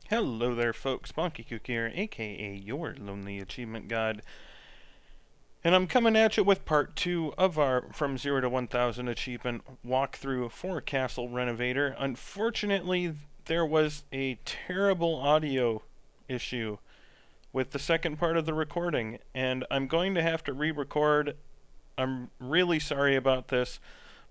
Hello there folks, Bonky here, aka your Lonely Achievement God. And I'm coming at you with part 2 of our From 0 to 1000 achievement walkthrough for Castle Renovator. Unfortunately, there was a terrible audio issue with the second part of the recording, and I'm going to have to re-record. I'm really sorry about this.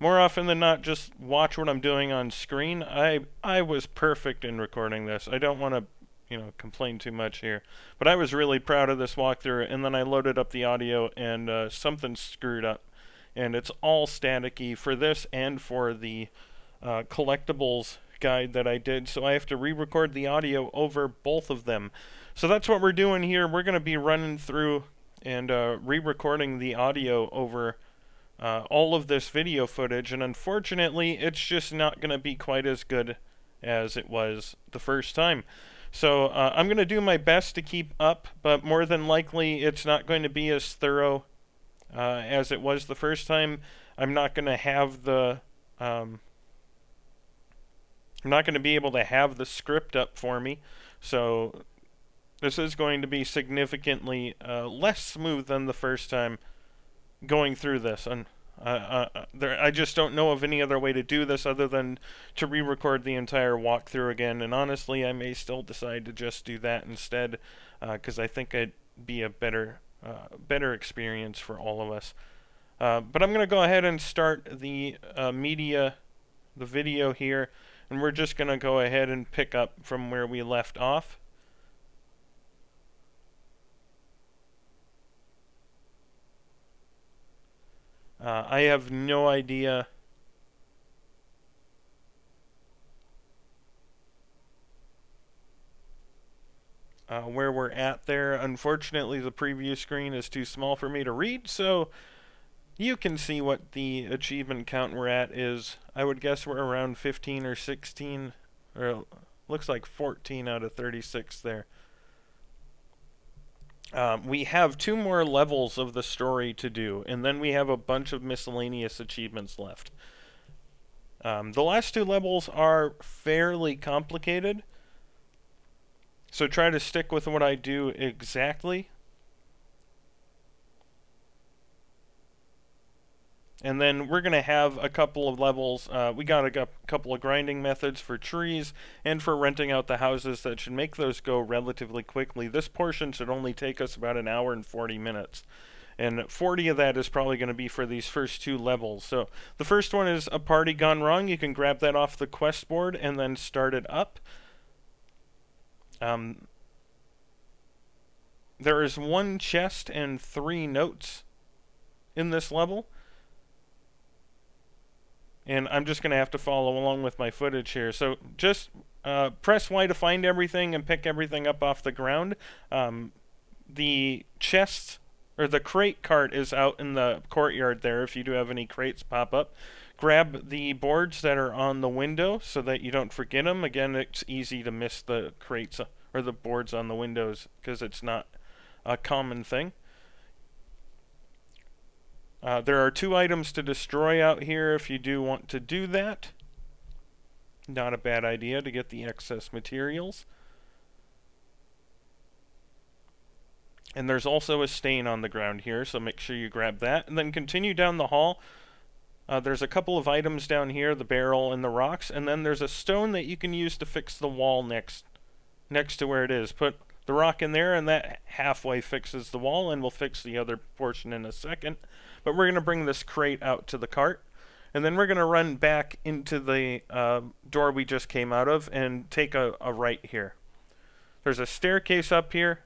More often than not, just watch what I'm doing on screen. I was perfect in recording this. I don't want to, complain too much here. But I was really proud of this walkthrough, and then I loaded up the audio, and something screwed up. And it's all staticky for this and for the collectibles guide that I did, so I have to re-record the audio over both of them. So that's what we're doing here. We're going to be running through and re-recording the audio over all of this video footage, and unfortunately it's just not going to be quite as good as it was the first time. So I'm going to do my best to keep up, but more than likely it's not going to be as thorough as it was the first time. I'm not going to have the I'm not going to be able to have the script up for me, so this is going to be significantly less smooth than the first time going through this. And I just don't know of any other way to do this other than to re-record the entire walkthrough again. And honestly, I may still decide to just do that instead, because I think it'd be a better experience for all of us. But I'm going to go ahead and start the video here, and we're just going to go ahead and pick up from where we left off. I have no idea where we're at there. Unfortunately, the preview screen is too small for me to read, so you can see what the achievement count we're at is. I would guess we're around 15 or 16, or looks like 14 out of 36 there. We have 2 more levels of the story to do, and then we have a bunch of miscellaneous achievements left. The last 2 levels are fairly complicated, so try to stick with what I do exactly. And then we're going to have a couple of levels. We got a couple of grinding methods for trees and for renting out the houses that should make those go relatively quickly. This portion should only take us about an hour and 40 minutes. And 40 of that is probably going to be for these first 2 levels. So the first one is A Party Gone Wrong. You can grab that off the quest board and then start it up. There is 1 chest and 3 notes in this level. And I'm just going to have to follow along with my footage here. So just press Y to find everything and pick everything up off the ground. The chest, or the crate cart, is out in the courtyard there if you do have any crates pop up. Grab the boards that are on the window so that you don't forget them. Again, it's easy to miss the crates or the boards on the windows because it's not a common thing. There are 2 items to destroy out here if you do want to do that. Not a bad idea to get the excess materials. And there's also a stain on the ground here, so make sure you grab that. And then continue down the hall. There's a couple of items down here, the barrel and the rocks. And then there's a stone that you can use to fix the wall next to where it is. Put the rock in there, and that halfway fixes the wall, and we'll fix the other portion in a second. But we're going to bring this crate out to the cart, and then we're going to run back into the door we just came out of and take a right here. There's a staircase up here.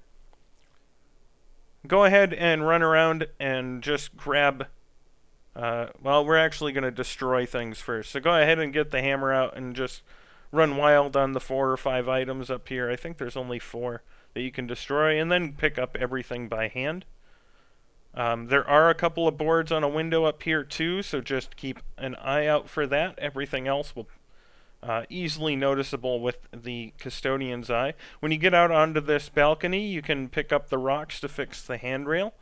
Go ahead and run around and just grab... well, we're actually going to destroy things first. So go ahead and get the hammer out and just run wild on the 4 or 5 items up here. I think there's only 4 that you can destroy, and then pick up everything by hand. There are a couple of boards on a window up here too, so just keep an eye out for that. Everything else will easily noticeable with the custodian's eye. When you get out onto this balcony, you can pick up the rocks to fix the handrail.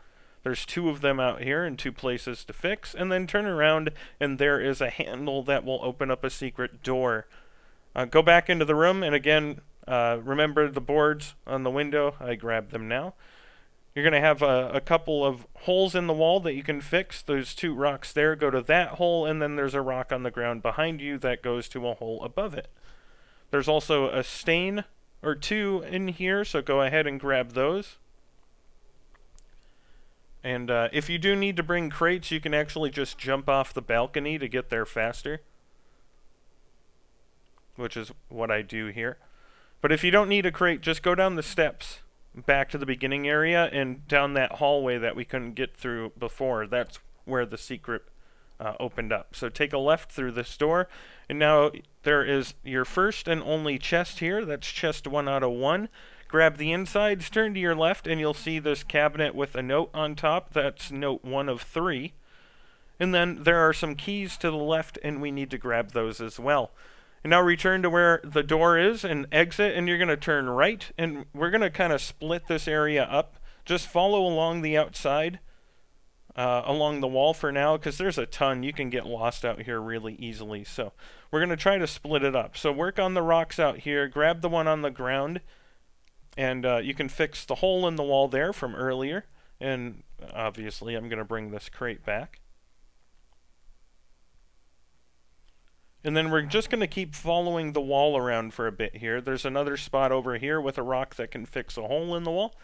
There's 2 of them out here and 2 places to fix, and then turn around and there is a handle that will open up a secret door. Go back into the room, and again, remember the boards on the window? I grabbed them now. You're going to have a couple of holes in the wall that you can fix. Those 2 rocks there go to that hole, and then there's a rock on the ground behind you that goes to a hole above it. There's also a stain or 2 in here, so go ahead and grab those. And if you do need to bring crates, you can actually just jump off the balcony to get there faster, which is what I do here. But if you don't need a crate, just go down the steps back to the beginning area and down that hallway that we couldn't get through before. That's where the secret opened up. So take a left through this door, and now there is your first and only chest here. That's chest 1 out of 1. Grab the insides, turn to your left, and you'll see this cabinet with a note on top. That's note 1 of 3. And then there are some keys to the left, and we need to grab those as well. And now return to where the door is and exit, and you're going to turn right, and we're going to kind of split this area up. Just follow along the outside, along the wall for now, because there's a ton. You can get lost out here really easily. So we're going to try to split it up. So work on the rocks out here, grab the one on the ground, and you can fix the hole in the wall there from earlier. And obviously I'm going to bring this crate back. And then we're just going to keep following the wall around for a bit here. There's another spot over here with a rock that can fix a hole in the wall.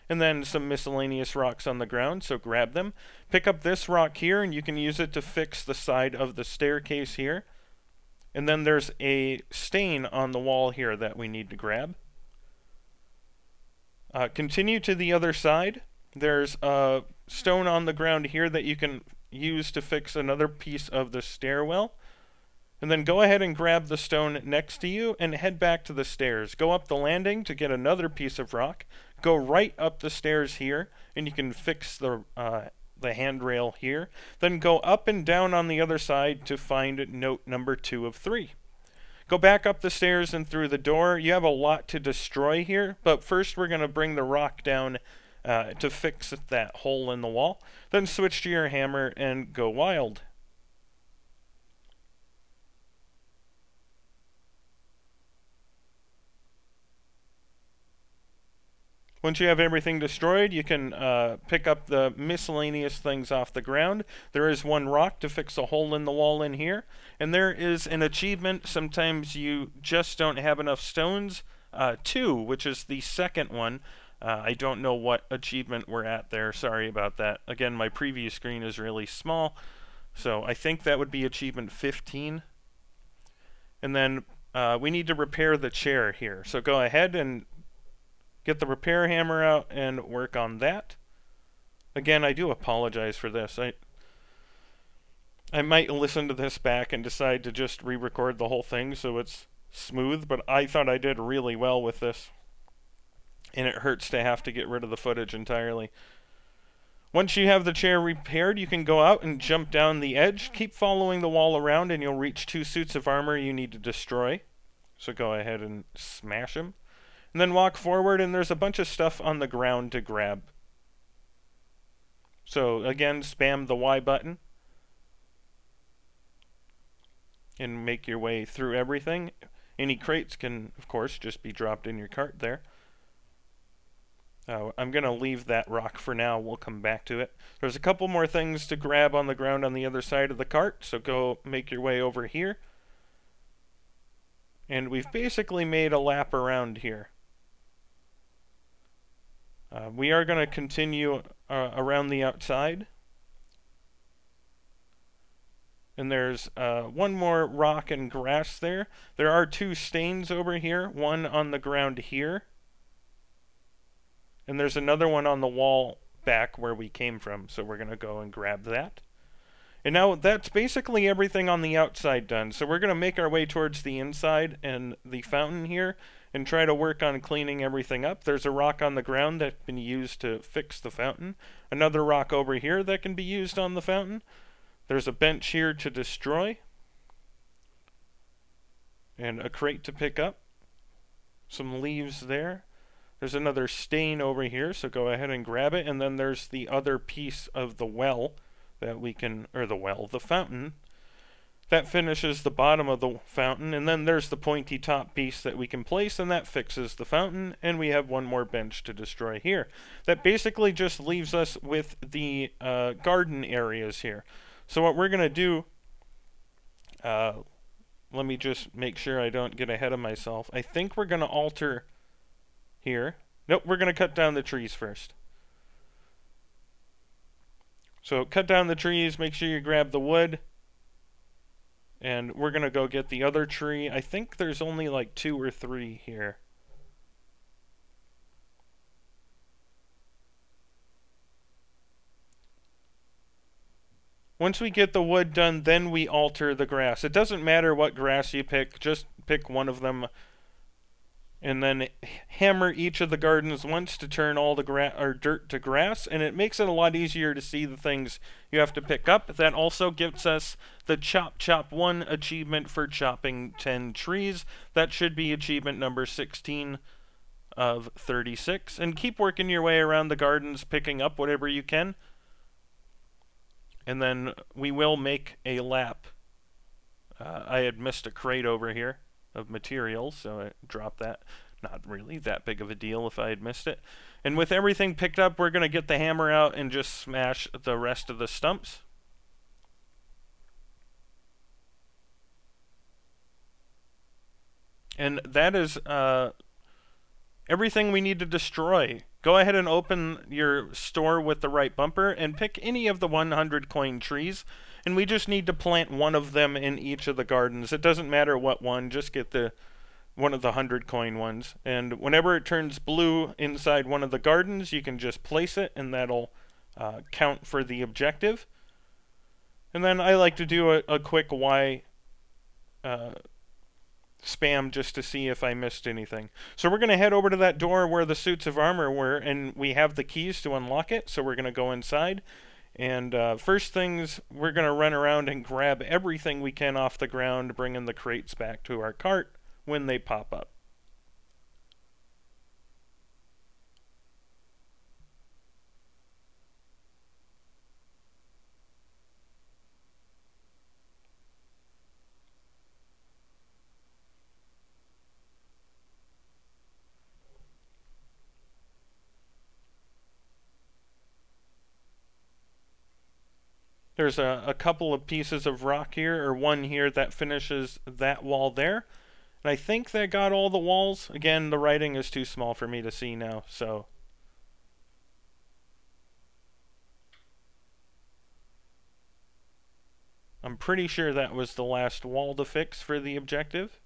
And then some miscellaneous rocks on the ground, so grab them. Pick up this rock here, and you can use it to fix the side of the staircase here. And then there's a stain on the wall here that we need to grab. Continue to the other side. There's a stone on the ground here that you can use to fix another piece of the stairwell. And then go ahead and grab the stone next to you and head back to the stairs. Go up the landing to get another piece of rock. Go right up the stairs here, and you can fix the handrail here. Then go up and down on the other side to find note number 2 of 3. Go back up the stairs and through the door. You have a lot to destroy here, but first we're going to bring the rock down to fix that hole in the wall. Then switch to your hammer and go wild. Once you have everything destroyed, you can pick up the miscellaneous things off the ground. There is one rock to fix a hole in the wall in here. And there is an achievement. Sometimes you just don't have enough stones. 2, which is the second one. I don't know what achievement we're at there. Sorry about that. Again, my preview screen is really small. So I think that would be achievement 15. And then we need to repair the chair here. So go ahead and get the repair hammer out and work on that. Again, I do apologize for this. I might listen to this back and decide to just re-record the whole thing so it's smooth, but I thought I did really well with this. And it hurts to have to get rid of the footage entirely. Once you have the chair repaired, you can go out and jump down the edge. Keep following the wall around and you'll reach 2 suits of armor you need to destroy. So go ahead and smash them. And then walk forward, and there's a bunch of stuff on the ground to grab. So again, spam the Y button and make your way through everything. Any crates can, of course, just be dropped in your cart there. I'm going to leave that rock for now. We'll come back to it. There's a couple more things to grab on the ground on the other side of the cart, so go make your way over here. And we've basically made a lap around here. We are going to continue around the outside. And there's one more rock and grass there. There are 2 stains over here, one on the ground here. And there's another one on the wall back where we came from, so we're going to go and grab that. And now that's basically everything on the outside done. So we're going to make our way towards the inside and the fountain here and try to work on cleaning everything up. There's a rock on the ground that can be used to fix the fountain. Another rock over here that can be used on the fountain. There's a bench here to destroy. And a crate to pick up. Some leaves there. There's another stain over here, so go ahead and grab it. And then there's the other piece of the well that we can, or the fountain, That finishes the bottom of the fountain, and then there's the pointy top piece that we can place, and that fixes the fountain, and we have one more bench to destroy here. That basically just leaves us with the garden areas here. So what we're going to do, let me just make sure I don't get ahead of myself. I think we're going to alter here. Nope, we're going to cut down the trees first. So cut down the trees, make sure you grab the wood. And we're going to go get the other tree. I think there's only like 2 or 3 here. Once we get the wood done, then we alter the grass. It doesn't matter what grass you pick, just pick one of them. And then hammer each of the gardens once to turn all the dirt to grass, and it makes it a lot easier to see the things you have to pick up. That also gives us the Chop Chop 1 achievement for chopping 10 trees. That should be achievement number 16 of 36. And keep working your way around the gardens, picking up whatever you can. And then we will make a lap. I had missed a crate over here of materials, so I dropped that. Not really that big of a deal if I had missed it. And with everything picked up, we're going to get the hammer out and just smash the rest of the stumps. And that is everything we need to destroy. Go ahead and open your store with the right bumper and pick any of the 100 coin trees. And we just need to plant one of them in each of the gardens. It doesn't matter what one, just get one of the 100 coin ones. And whenever it turns blue inside one of the gardens, you can just place it, and that'll count for the objective. And then I like to do a quick Y spam just to see if I missed anything. So we're going to head over to that door where the suits of armor were, and we have the keys to unlock it, so we're going to go inside. And first things, we're going to run around and grab everything we can off the ground, bringing the crates back to our cart when they pop up. There's a couple of pieces of rock here, or one here that finishes that wall there. And I think that got all the walls. Again, the writing is too small for me to see now, so. I'm pretty sure that was the last wall to fix for the objective.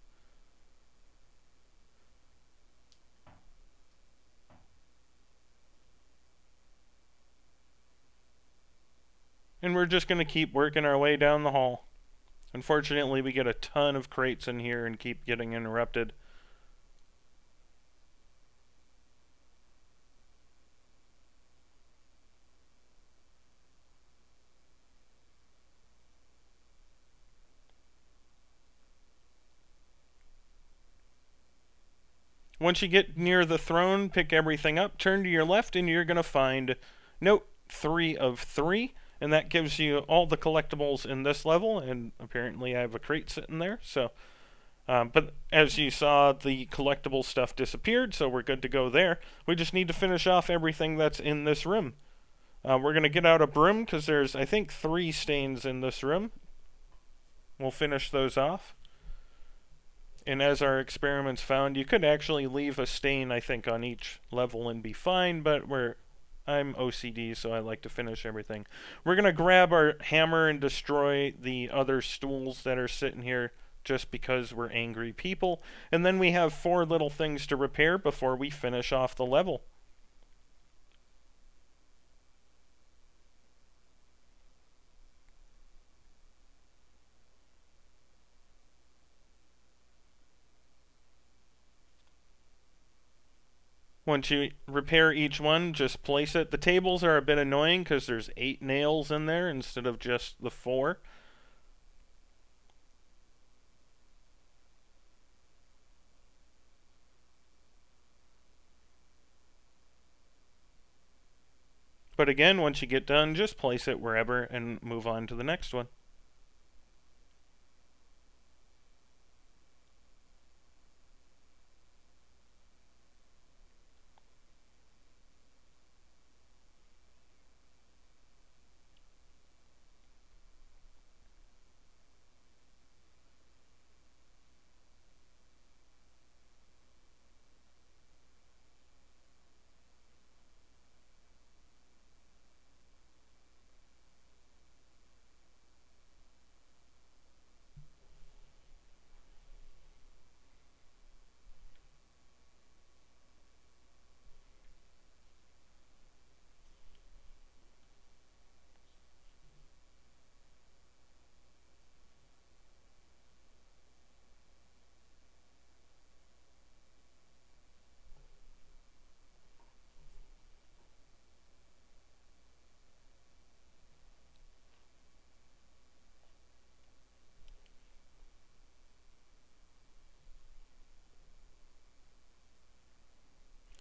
And we're just going to keep working our way down the hall. Unfortunately, we get a ton of crates in here and keep getting interrupted. Once you get near the throne, pick everything up, turn to your left, and you're going to find note 3 of 3. And that gives you all the collectibles in this level, and apparently I have a crate sitting there. So, but as you saw, the collectible stuff disappeared, so we're good to go there. We just need to finish off everything that's in this room. We're going to get out a broom, because there's, I think, 3 stains in this room. We'll finish those off. And as our experiments found, you could actually leave a stain, I think, on each level and be fine, but I'm OCD, so I like to finish everything. We're going to grab our hammer and destroy the other stools that are sitting here just because we're angry people. And then we have 4 little things to repair before we finish off the level. Once you repair each one, just place it. The tables are a bit annoying because there's 8 nails in there instead of just the 4. But again, once you get done, just place it wherever and move on to the next one.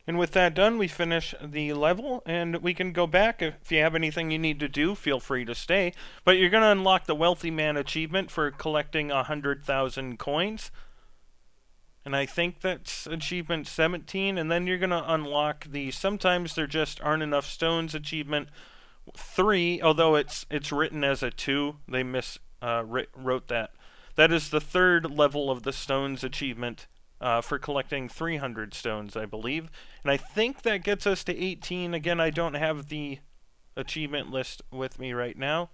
And with that done, we finish the level, and we can go back. If you have anything you need to do, feel free to stay. But you're going to unlock the Wealthy Man achievement for collecting 100,000 coins. And I think that's achievement 17. And then you're going to unlock the Sometimes There Just Aren't Enough Stones achievement 3, although it's written as a 2. They wrote that. That is the third level of the stones achievement for collecting 300 stones, I believe. And I think that gets us to 18. Again, I don't have the achievement list with me right now.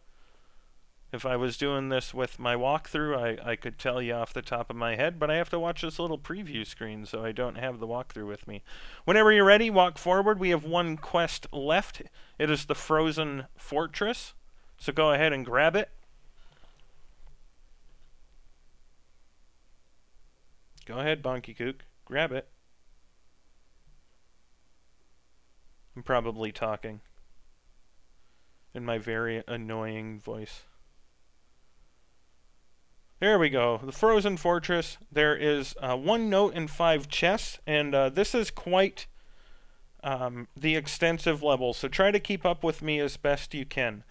If I was doing this with my walkthrough, I could tell you off the top of my head, but I have to watch this little preview screen, so I don't have the walkthrough with me. Whenever you're ready, walk forward. We have one quest left. It is the Frozen Fortress, so go ahead and grab it. Go ahead, Bonky Kook. Grab it. I'm probably talking in my very annoying voice. There we go. The Frozen Fortress. There is 1 note and 5 chests, and this is quite the extensive level, so try to keep up with me as best you can.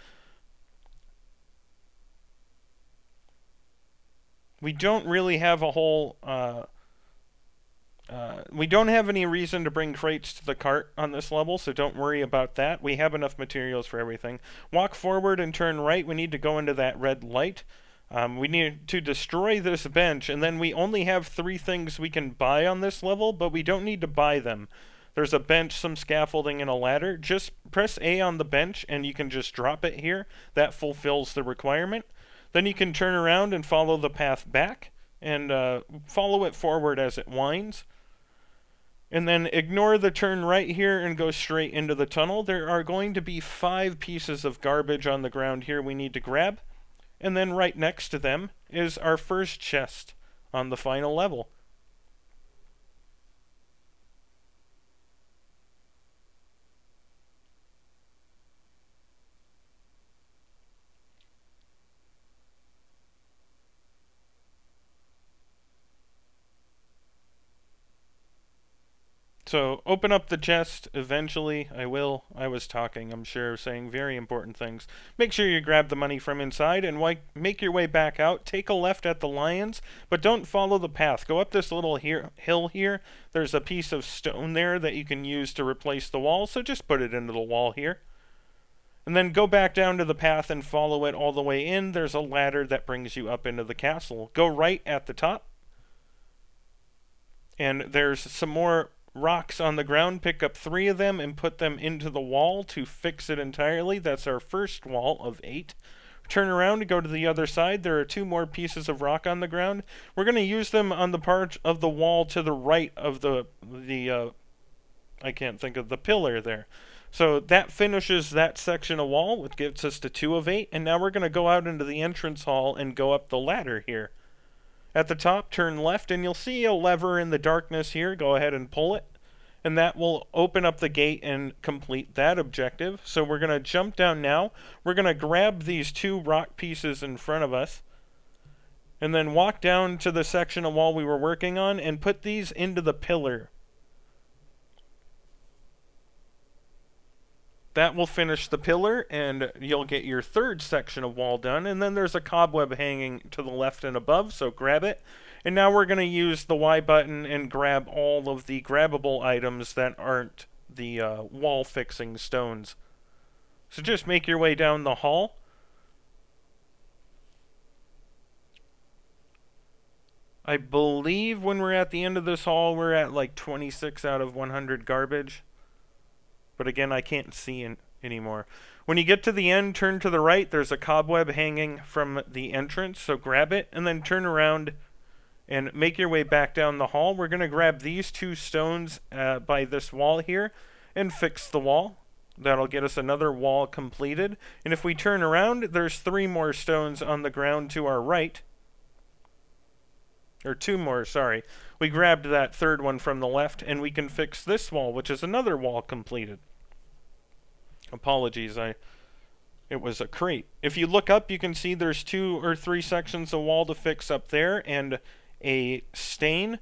We don't really have a whole... we don't have any reason to bring crates to the cart on this level, so don't worry about that. We have enough materials for everything. Walk forward and turn right. We need to go into that red light. We need to destroy this bench, and then we only have 3 things we can buy on this level, but we don't need to buy them. There's a bench, some scaffolding, and a ladder. Just press A on the bench, and you can just drop it here. That fulfills the requirement. Then you can turn around and follow the path back, and follow it forward as it winds. And then ignore the turn right here and go straight into the tunnel. There are going to be 5 pieces of garbage on the ground here we need to grab. And then right next to them is our first chest on the final level. So open up the chest eventually. I will. I was talking, I'm sure, saying very important things. Make sure you grab the money from inside and make your way back out. Take a left at the lions, but don't follow the path. Go up this little hill here. There's a piece of stone there that you can use to replace the wall, so just put it into the wall here. And then go back down to the path and follow it all the way in. There's a ladder that brings you up into the castle. Go right at the top. And there's some more rocks on the ground. Pick up 3 of them and put them into the wall to fix it entirely. That's our first wall of 8. Turn around and go to the other side. There are 2 more pieces of rock on the ground. We're going to use them on the part of the wall to the right of the I can't think of the pillar there. So that finishes that section of wall, which gets us to 2 of 8. And now we're going to go out into the entrance hall and go up the ladder here. At the top, turn left, and you'll see a lever in the darkness here. Go ahead and pull it, and that will open up the gate and complete that objective. So we're going to jump down now. We're going to grab these 2 rock pieces in front of us, and then walk down to the section of wall we were working on and put these into the pillar. That will finish the pillar, and you'll get your 3rd section of wall done. And then there's a cobweb hanging to the left and above, so grab it. And now we're going to use the Y button and grab all of the grabbable items that aren't the wall-fixing stones. So just make your way down the hall. I believe when we're at the end of this hall, we're at like 26 out of 100 garbage. But again, I can't see anymore. When you get to the end, turn to the right. There's a cobweb hanging from the entrance, so grab it, and then turn around and make your way back down the hall. We're going to grab these 2 stones by this wall here and fix the wall. That'll get us another wall completed. And if we turn around, there's 3 more stones on the ground to our right. Or 2 more, sorry. We grabbed that 3rd one from the left, and we can fix this wall, which is another wall completed. Apologies, it was a crate. If you look up, you can see there's 2 or 3 sections of wall to fix up there, and a stain.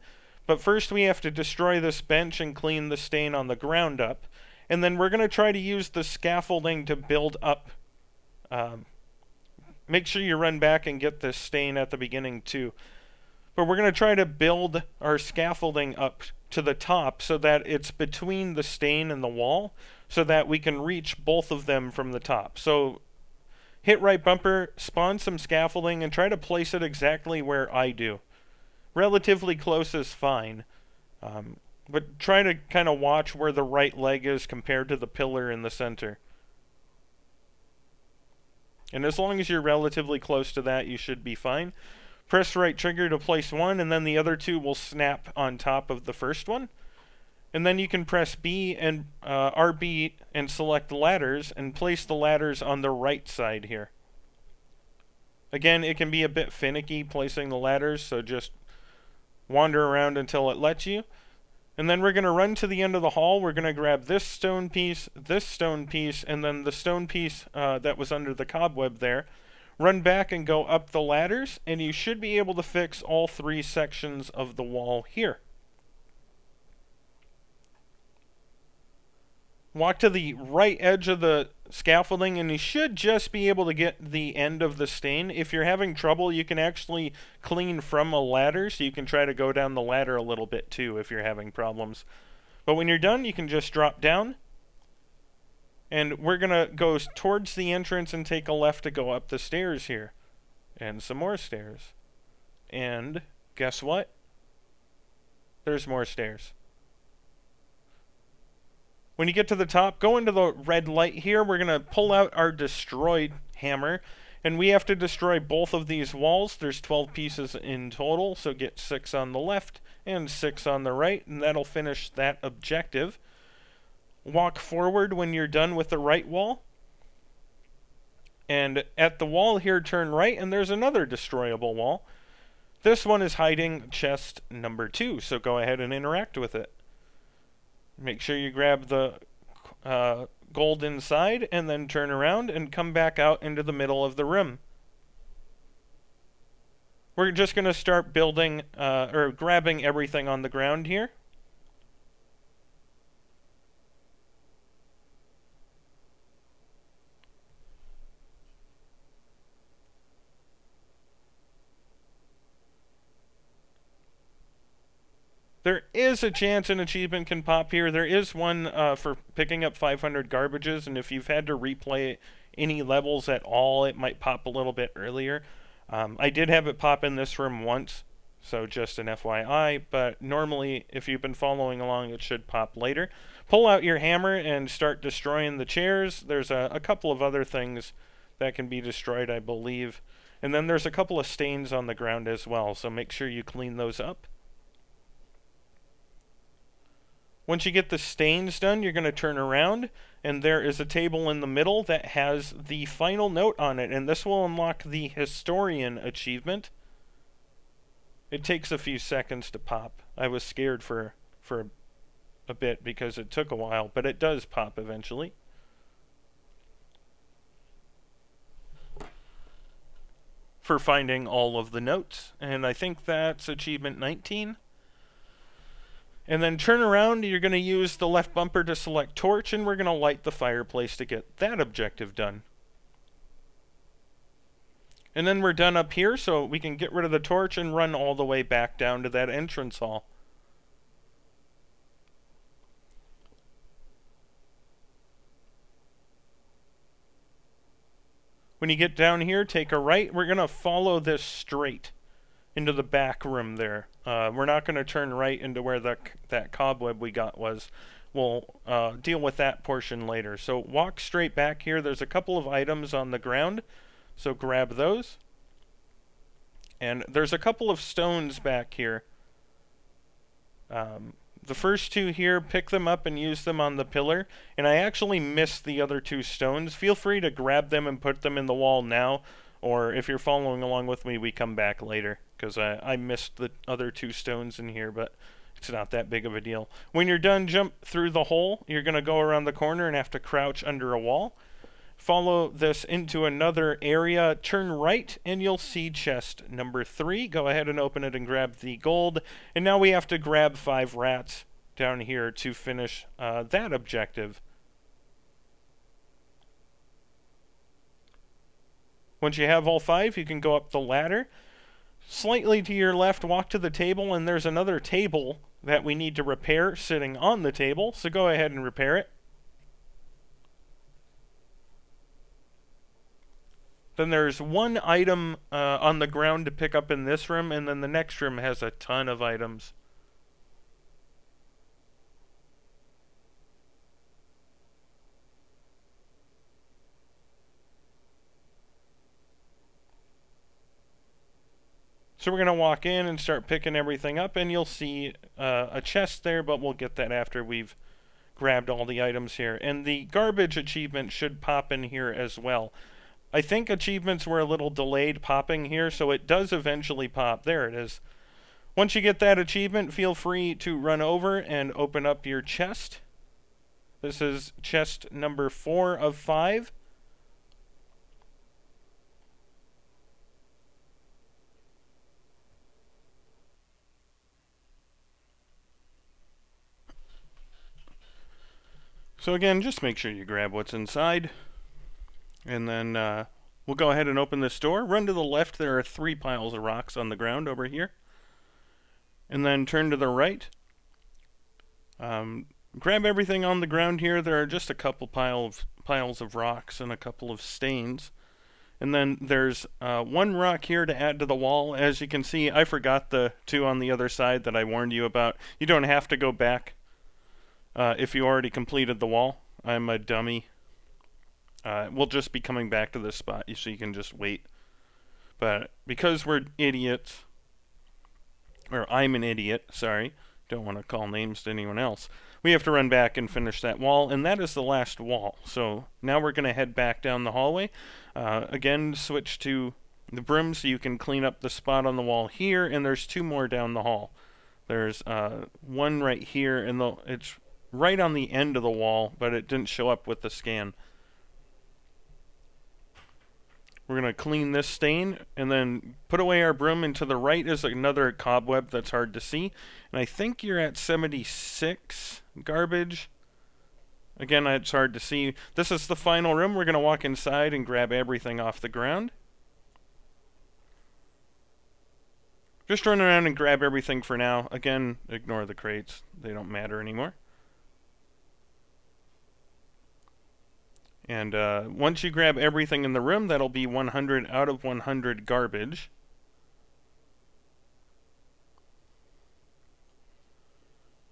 But first we have to destroy this bench and clean the stain on the ground up. And then we're going to try to use the scaffolding to build up. Make sure you run back and get this stain at the beginning too. But we're going to try to build our scaffolding up to the top so that it's between the stain and the wall, so that we can reach both of them from the top. So hit right bumper, spawn some scaffolding, and try to place it exactly where I do. Relatively close is fine, but try to kind of watch where the right leg is compared to the pillar in the center. And as long as you're relatively close to that, you should be fine. Press right trigger to place one, and then the other two will snap on top of the first one. And then you can press B and RB and select ladders and place the ladders on the right side here. Again, it can be a bit finicky placing the ladders, so just wander around until it lets you. And then we're going to run to the end of the hall. We're going to grab this stone piece, and then the stone piece that was under the cobweb there. Run back and go up the ladders, and you should be able to fix all three sections of the wall here. Walk to the right edge of the scaffolding, and you should just be able to get the end of the stain. If you're having trouble, you can actually clean from a ladder, so you can try to go down the ladder a little bit too if you're having problems. But when you're done, you can just drop down. And we're going to go towards the entrance and take a left to go up the stairs here. And some more stairs. And guess what? There's more stairs. When you get to the top, go into the red light here. We're going to pull out our destroyed hammer. And we have to destroy both of these walls. There's 12 pieces in total, so get 6 on the left and 6 on the right. And that'll finish that objective. Walk forward when you're done with the right wall. And at the wall here, turn right, and there's another destroyable wall. This one is hiding chest number 2, so go ahead and interact with it. Make sure you grab the gold inside, and then turn around and come back out into the middle of the room. We're just going to start building, or grabbing everything on the ground here. There is a chance an achievement can pop here. There is one for picking up 500 garbages, and if you've had to replay any levels at all, it might pop a little bit earlier. I did have it pop in this room once, so just an FYI, but normally, if you've been following along, it should pop later. Pull out your hammer and start destroying the chairs. There's a couple of other things that can be destroyed, I believe. And then there's a couple of stains on the ground as well, so make sure you clean those up. Once you get the stains done, you're going to turn around, and there is a table in the middle that has the final note on it, and this will unlock the Historian achievement. It takes a few seconds to pop. I was scared for a bit because it took a while, but it does pop eventually. For finding all of the notes, and I think that's achievement 19. And then turn around, you're going to use the left bumper to select torch, and we're going to light the fireplace to get that objective done. And then we're done up here, so we can get rid of the torch and run all the way back down to that entrance hall. When you get down here, take a right. We're going to follow this straight into the back room there. We're not going to turn right into where that cobweb we got was. We'll deal with that portion later. So walk straight back here. There's a couple of items on the ground, so grab those. And there's a couple of stones back here. The first two here, pick them up and use them on the pillar. And I actually missed the other two stones. Feel free to grab them and put them in the wall now. Or if you're following along with me, we come back later. Because I missed the other two stones in here, but it's not that big of a deal. When you're done, jump through the hole. You're going to go around the corner and have to crouch under a wall. follow this into another area, turn right, and you'll see chest number 3. Go ahead and open it and grab the gold. And now we have to grab 5 rats down here to finish that objective. Once you have all 5, you can go up the ladder. Slightly to your left, walk to the table, and there's another table that we need to repair sitting on the table. So go ahead and repair it. Then there's one item on the ground to pick up in this room, and then the next room has a ton of items. So we're going to walk in and start picking everything up, and you'll see a chest there, but we'll get that after we've grabbed all the items here. And the garbage achievement should pop in here as well. I think achievements were a little delayed popping here, so it does eventually pop. There it is. Once you get that achievement, feel free to run over and open up your chest. This is chest number 4 of 5. So again, just make sure you grab what's inside. And then we'll go ahead and open this door. Run to the left. There are 3 piles of rocks on the ground over here. And then turn to the right. Grab everything on the ground here. There are just a couple piles of rocks and a couple of stains. And then there's 1 rock here to add to the wall. As you can see, I forgot the 2 on the other side that I warned you about. You don't have to go back if you already completed the wall. I'm a dummy. We'll just be coming back to this spot, so you can just wait. But because we're idiots, or I'm an idiot, sorry, don't want to call names to anyone else, we have to run back and finish that wall, and that is the last wall. So now we're going to head back down the hallway. Again, switch to the broom so you can clean up the spot on the wall here, and there's 2 more down the hall. There's 1 right here, and it's right on the end of the wall, but it didn't show up with the scan. We're going to clean this stain and then put away our broom, and to the right is another cobweb that's hard to see. And I think you're at 76 garbage. Again, it's hard to see. This is the final room. We're going to walk inside and grab everything off the ground. Just run around and grab everything for now. Again, ignore the crates. They don't matter anymore. And once you grab everything in the room, that'll be 100 out of 100 garbage.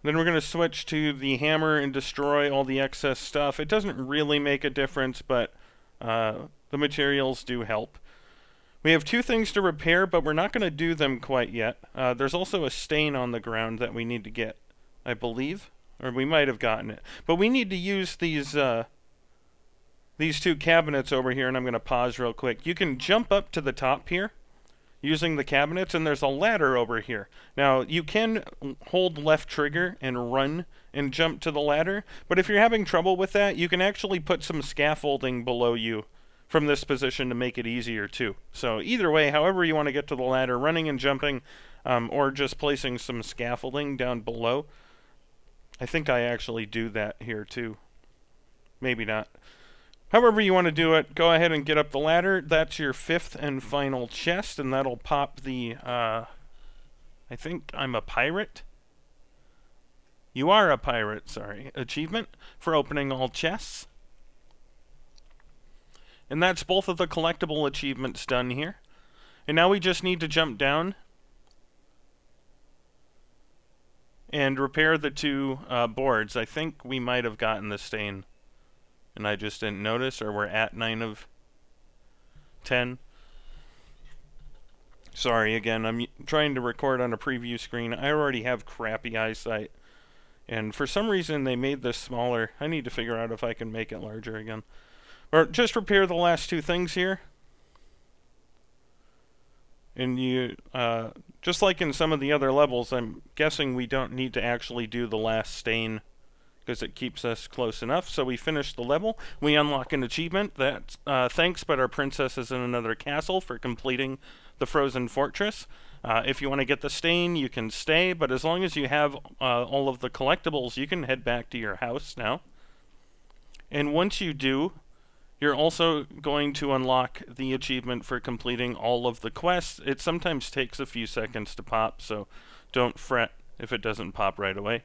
Then we're going to switch to the hammer and destroy all the excess stuff. It doesn't really make a difference, but the materials do help. We have 2 things to repair, but we're not going to do them quite yet. There's also a stain on the ground that we need to get, I believe. Or we might have gotten it. But we need to use these 2 cabinets over here, and I'm going to pause real quick. You can jump up to the top here using the cabinets, and there's a ladder over here. Now, you can hold left trigger and run and jump to the ladder, but if you're having trouble with that, you can actually put some scaffolding below you from this position to make it easier too. So either way, however you want to get to the ladder, running and jumping, or just placing some scaffolding down below. I think I actually do that here too. Maybe not. However you want to do it, go ahead and get up the ladder. That's your 5th and final chest, and that'll pop the, I think I'm a pirate? You are a pirate, sorry. Achievement for opening all chests. And that's both of the collectible achievements done here. And now we just need to jump down and repair the 2 boards. I think we might have gotten the stain and I just didn't notice, or we're at 9 of 10. Sorry again, I'm trying to record on a preview screen. I already have crappy eyesight, and for some reason they made this smaller. I need to figure out if I can make it larger again. Or just repair the last 2 things here. And you, just like in some of the other levels, I'm guessing we don't need to actually do the last stain because it keeps us close enough. So we finish the level. We unlock an achievement. That's thanks, but our princess is in another castle for completing the frozen fortress. If you want to get the stain, you can stay, but as long as you have all of the collectibles, you can head back to your house now. And once you do, you're also going to unlock the achievement for completing all of the quests. It sometimes takes a few seconds to pop, so don't fret if it doesn't pop right away.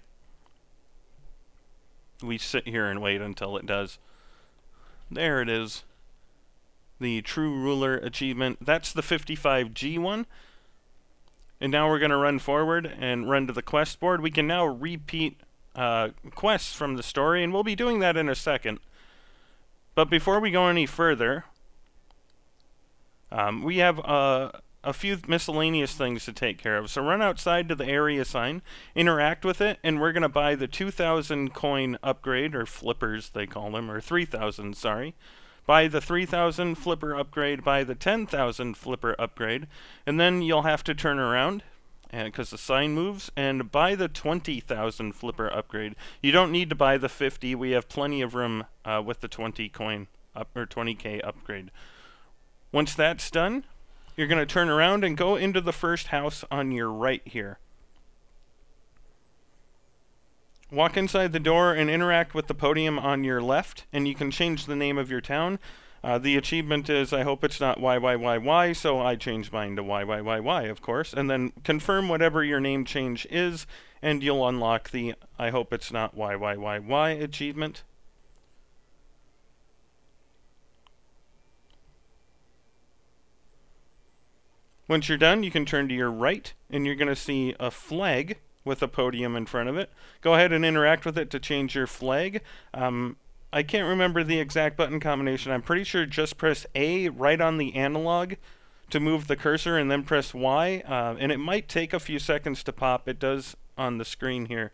We sit here and wait until it does. There it is. The True Ruler achievement. That's the 55G one. And now we're going to run forward and run to the quest board. We can now repeat quests from the story, and we'll be doing that in a second. But before we go any further, we have a few miscellaneous things to take care of. So run outside to the area sign, interact with it, and we're going to buy the 2,000 coin upgrade, or flippers they call them, or 3,000, sorry. Buy the 3,000 flipper upgrade, buy the 10,000 flipper upgrade, and then you'll have to turn around, because the sign moves, and buy the 20,000 flipper upgrade. You don't need to buy the 50. We have plenty of room with the 20 coin or 20k upgrade. Once that's done, you're going to turn around and go into the first house on your right here. Walk inside the door and interact with the podium on your left, and you can change the name of your town. The achievement is, I hope it's not YYYY, so I changed mine to YYYY, of course. And then confirm whatever your name change is, and you'll unlock the I hope it's not YYYY achievement. Once you're done, you can turn to your right, and you're going to see a flag with a podium in front of it. Go ahead and interact with it to change your flag. I can't remember the exact button combination. I'm pretty sure just press A right on the analog to move the cursor, and then press Y, and it might take a few seconds to pop. It does on the screen here.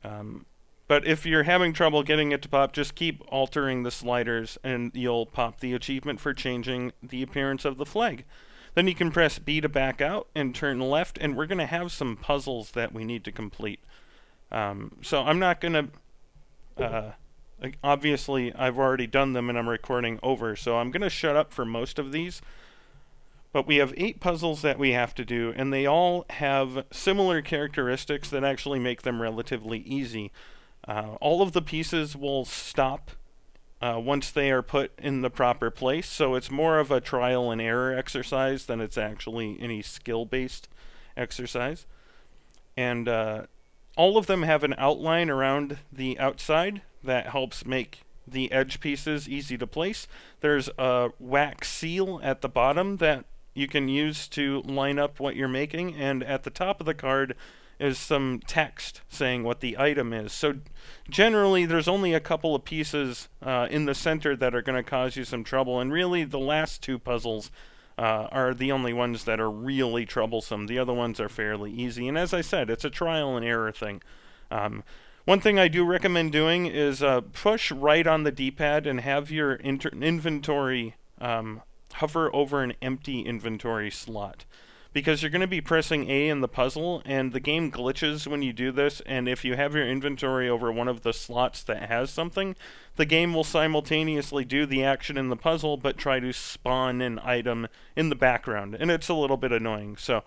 But if you're having trouble getting it to pop, just keep altering the sliders, and you'll pop the achievement for changing the appearance of the flag. Then you can press B to back out and turn left, and we're going to have some puzzles that we need to complete. So I'm not going to... obviously, I've already done them and I'm recording over, so I'm going to shut up for most of these. But we have 8 puzzles that we have to do, and they all have similar characteristics that actually make them relatively easy. All of the pieces will stop once they are put in the proper place, so it's more of a trial and error exercise than it's actually any skill-based exercise. And all of them have an outline around the outside that helps make the edge pieces easy to place. There's a wax seal at the bottom that you can use to line up what you're making, and at the top of the card is some text saying what the item is. So generally there's only a couple of pieces in the center that are going to cause you some trouble, and really the last 2 puzzles are the only ones that are really troublesome. The other ones are fairly easy, and as I said, it's a trial and error thing. One thing I do recommend doing is push right on the D-pad and have your inventory hover over an empty inventory slot, because you're going to be pressing A in the puzzle, and the game glitches when you do this, and if you have your inventory over one of the slots that has something, the game will simultaneously do the action in the puzzle but try to spawn an item in the background, and it's a little bit annoying. So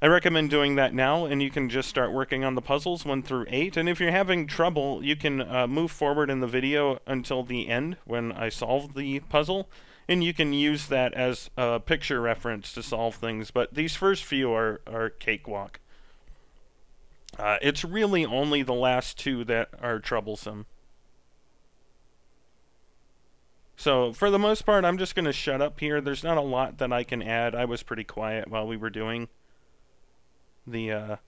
I recommend doing that now, and you can just start working on the puzzles 1 through 8, and if you're having trouble, you can move forward in the video until the end when I solve the puzzle, and you can use that as a picture reference to solve things, but these first few are cakewalk. It's really only the last 2 that are troublesome. So for the most part, I'm just going to shut up here. There's not a lot that I can add. I was pretty quiet while we were doing the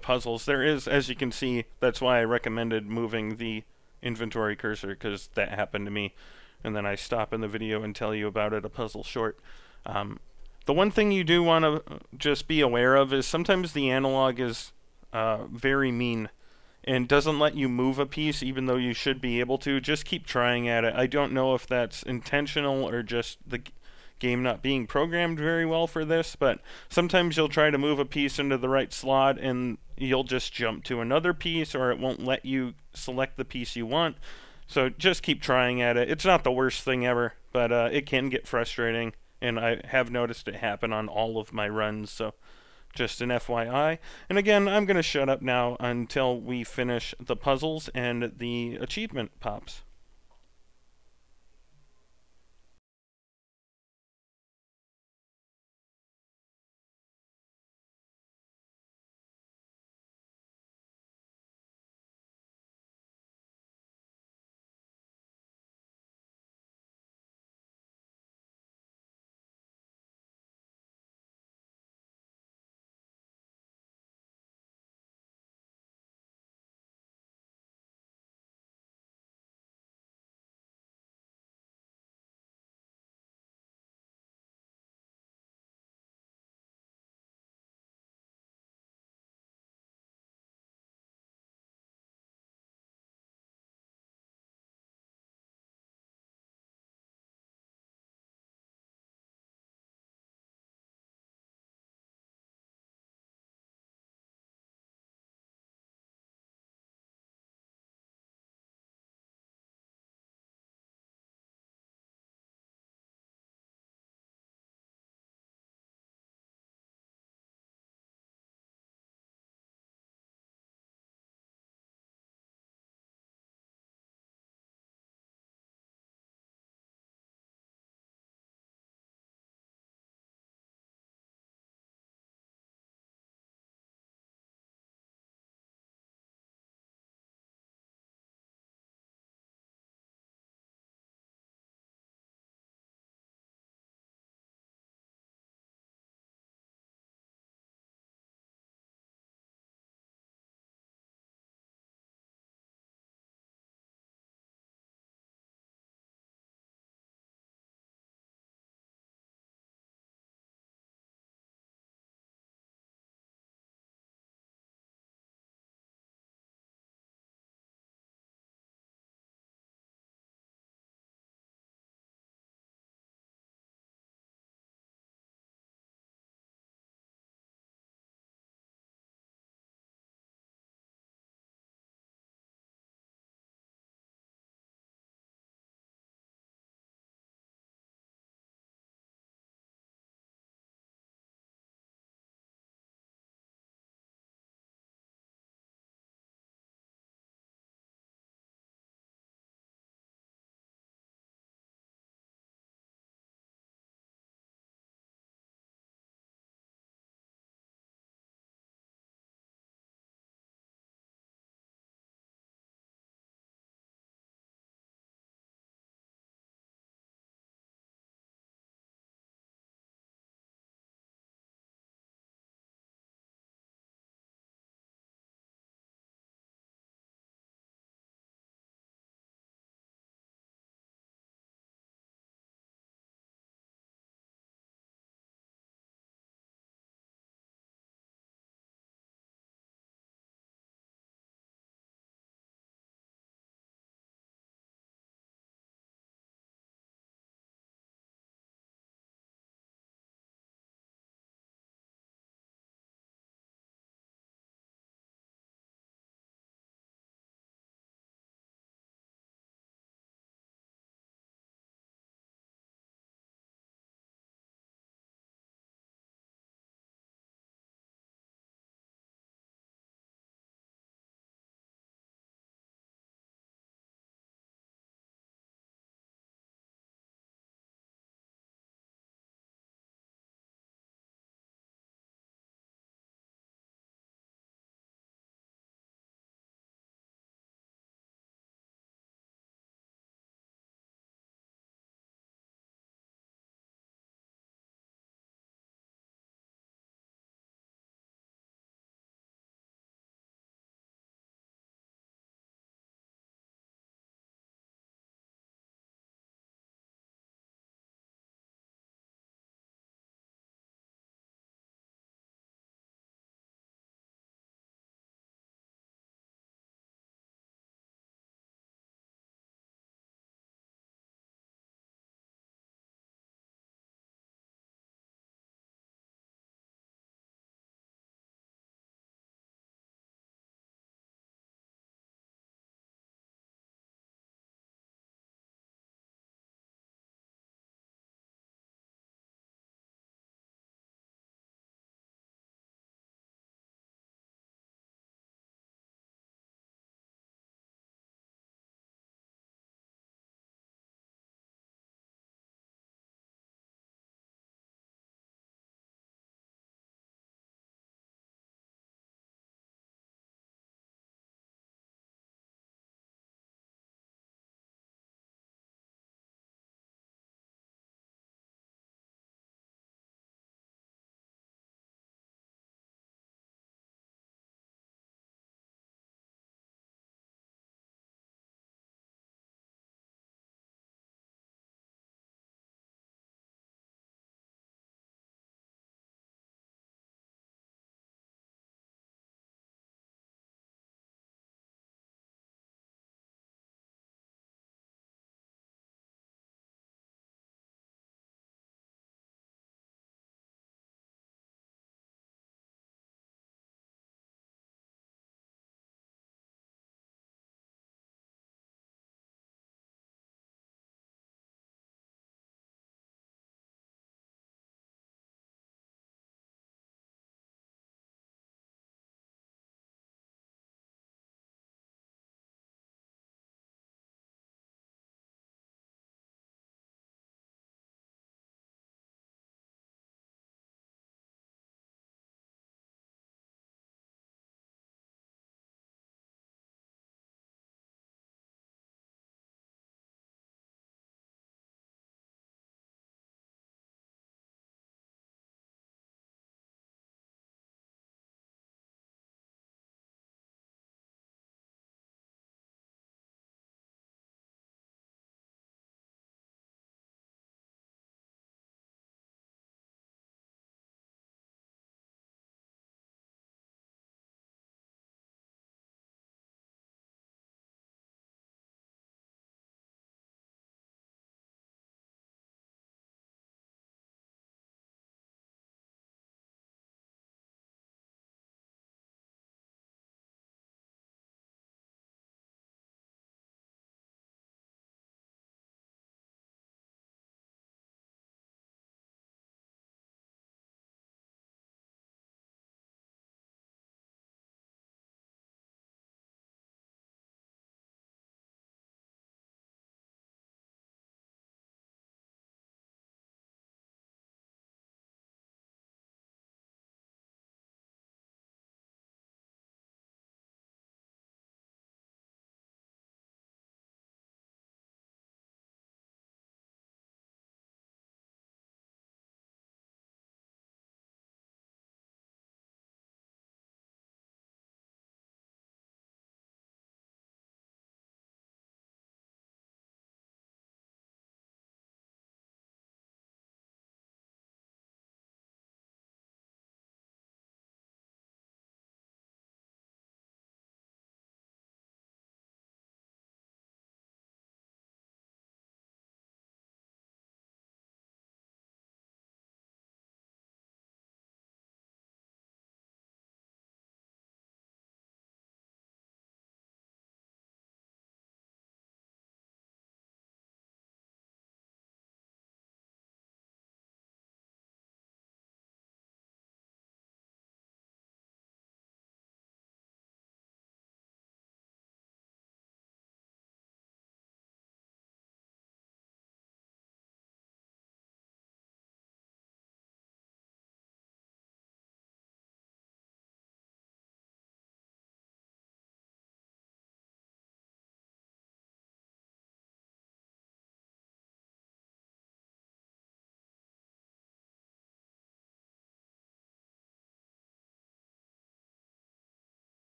puzzles. There is, as you can see, that's why I recommended moving the inventory cursor, because that happened to me. And then I stop in the video and tell you about it, a puzzle short. The one thing you do want to just be aware of is sometimes the analog is very mean and doesn't let you move a piece even though you should be able to. Just keep trying at it. I don't know if that's intentional or just the game not being programmed very well for this, but sometimes you'll try to move a piece into the right slot and you'll just jump to another piece, or it won't let you select the piece you want. So just keep trying at it. It's not the worst thing ever, but it can get frustrating, and I have noticed it happen on all of my runs, so just an FYI. And again, I'm going to shut up now until we finish the puzzles and the achievement pops.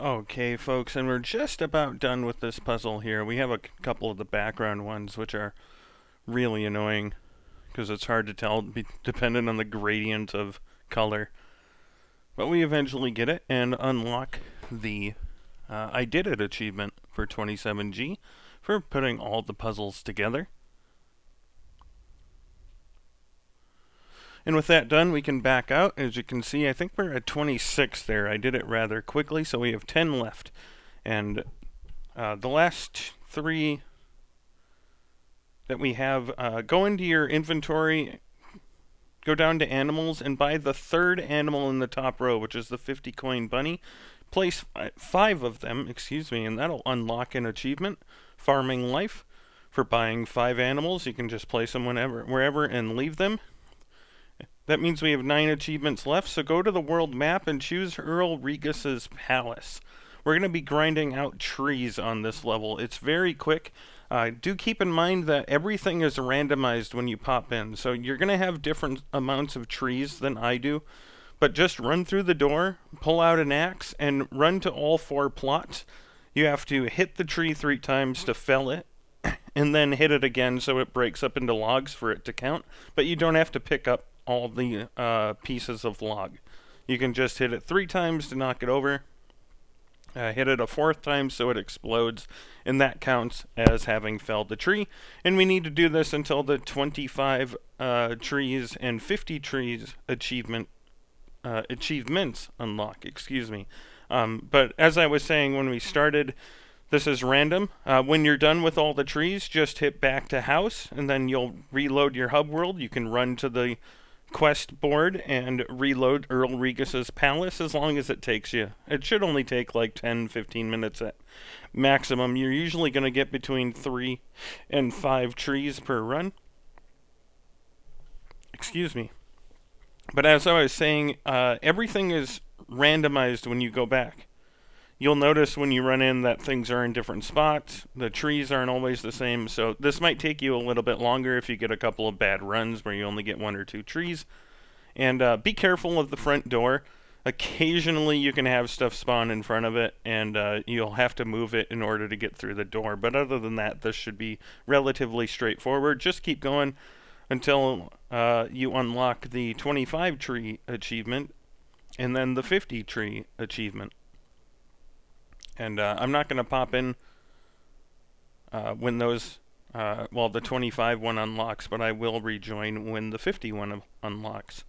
Okay, folks, and we're just about done with this puzzle here. We have a couple of the background ones, which are really annoying because it's hard to tell, dependent on the gradient of color. But we eventually get it and unlock the I Did It achievement for 27G for putting all the puzzles together. And with that done, we can back out. As you can see, I think we're at 26 there. I did it rather quickly, so we have 10 left. And the last three that we have, go into your inventory, go down to animals, and buy the third animal in the top row, which is the 50 coin bunny. Place 5 of them, and that'll unlock an achievement, Farming Life. For buying 5 animals, you can just place them wherever, and leave them. That means we have 9 achievements left, so go to the world map and choose Earl Regis's Palace. We're going to be grinding out trees on this level. It's very quick. Do keep in mind that everything is randomized when you pop in, so you're going to have different amounts of trees than I do. But just run through the door, pull out an axe, and run to all 4 plots. You have to hit the tree 3 times to fell it, and then hit it again so it breaks up into logs for it to count. But you don't have to pick up all the pieces of log. You can just hit it 3 times to knock it over, hit it a 4th time so it explodes, and that counts as having felled the tree. And we need to do this until the 25 trees and 50 trees achievements unlock, but as I was saying when we started, this is random. When you're done with all the trees, just hit back to house, and then you'll reload your hub world. You can run to the quest board and reload Earl Regis's Palace as long as it takes you. It should only take like 10-15 minutes at maximum. You're usually going to get between 3 and 5 trees per run. But as I was saying, everything is randomized when you go back. You'll notice when you run in that things are in different spots. The trees aren't always the same, so this might take you a little bit longer if you get a couple of bad runs where you only get 1 or 2 trees. And be careful of the front door. Occasionally you can have stuff spawn in front of it, and you'll have to move it in order to get through the door. But other than that, this should be relatively straightforward. Just keep going until you unlock the 25 tree achievement, and then the 50 tree achievement. And I'm not going to pop in when those, the 25 one unlocks, but I will rejoin when the 50 one unlocks.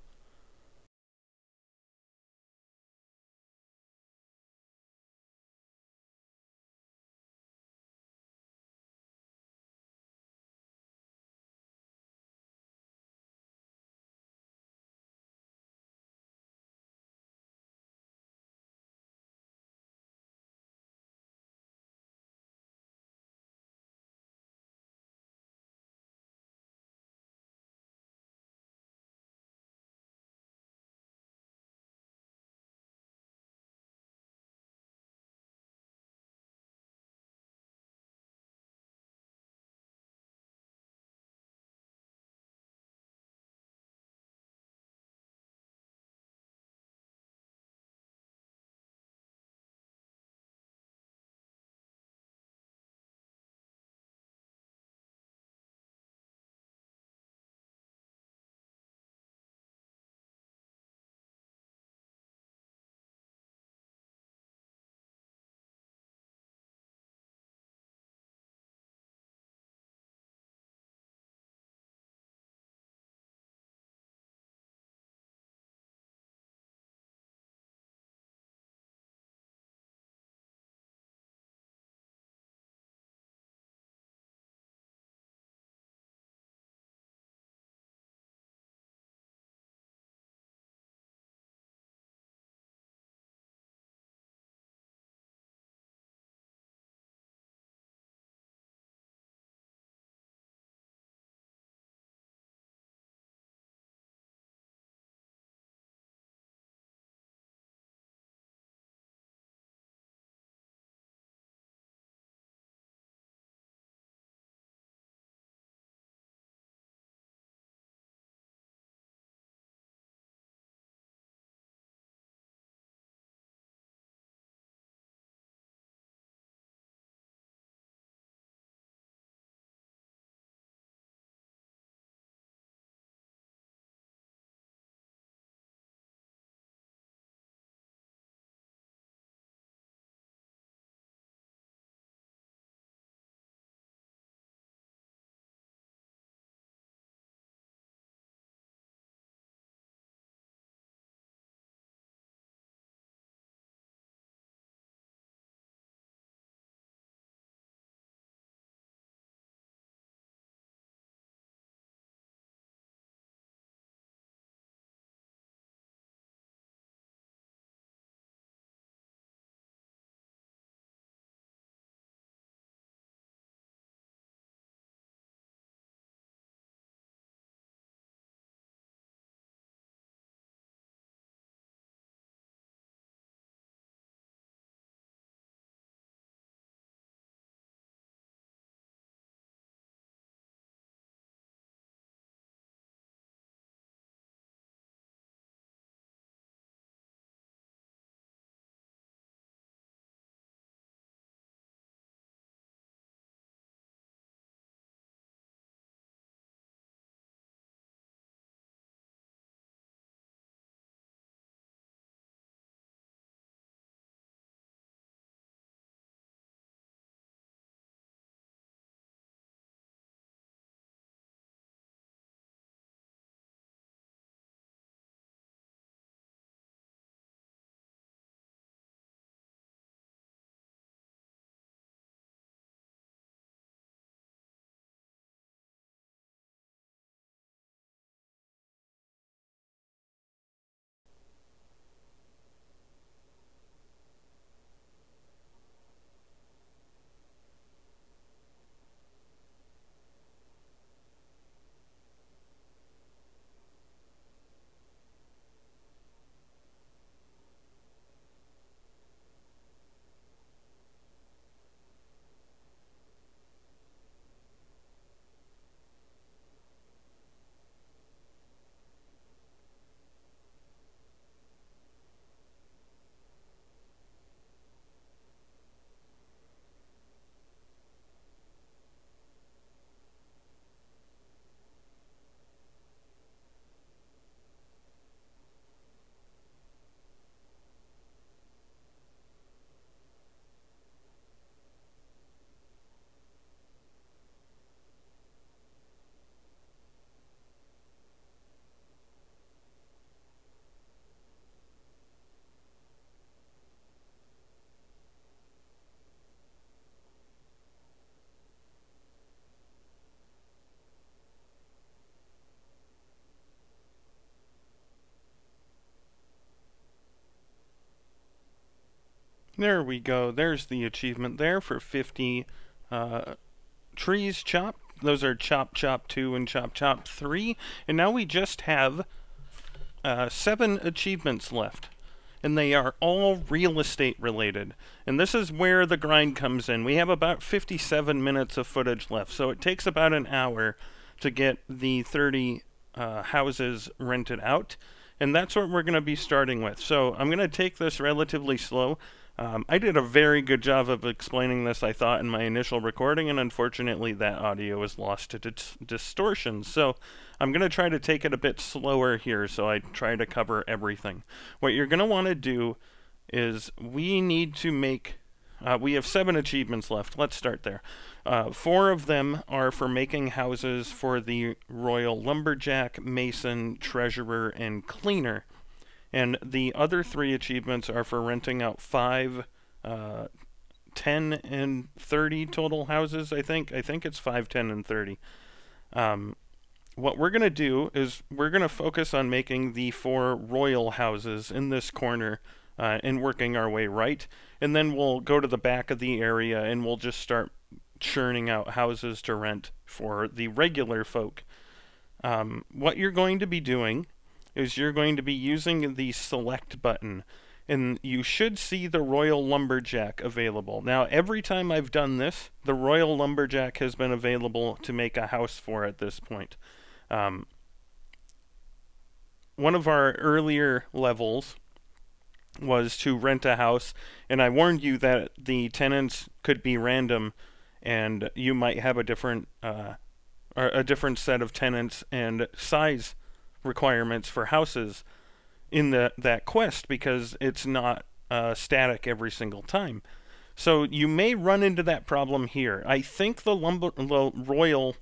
There we go. There's the achievement there for 50 trees chopped. Those are Chop Chop 2 and Chop Chop 3. And now we just have 7 achievements left. And they are all real estate related. And this is where the grind comes in. We have about 57 minutes of footage left. So it takes about an hour to get the 30 houses rented out. And that's what we're going to be starting with. So I'm going to take this relatively slow. I did a very good job of explaining this, I thought, in my initial recording, and unfortunately that audio was lost to distortion. So I'm going to try to take it a bit slower here, so I try to cover everything. What you're going to want to do is we need to make... we have 7 achievements left. Let's start there. 4 of them are for making houses for the Royal Lumberjack, Mason, Treasurer, and Cleaner. And the other 3 achievements are for renting out 5, 10, and 30 total houses, I think. I think it's 5, 10, and 30. What we're going to do is we're going to focus on making the 4 royal houses in this corner and working our way right. And then we'll go to the back of the area and we'll just start churning out houses to rent for the regular folk. What you're going to be doing is you're going to be using the select button, and you should see the Royal Lumberjack available. Now, every time I've done this, the Royal Lumberjack has been available to make a house for at this point. One of our earlier levels was to rent a house, and I warned you that the tenants could be random, and you might have a different set of tenants and size requirements for houses in that quest, because it's not static every single time. So you may run into that problem here. I think the royal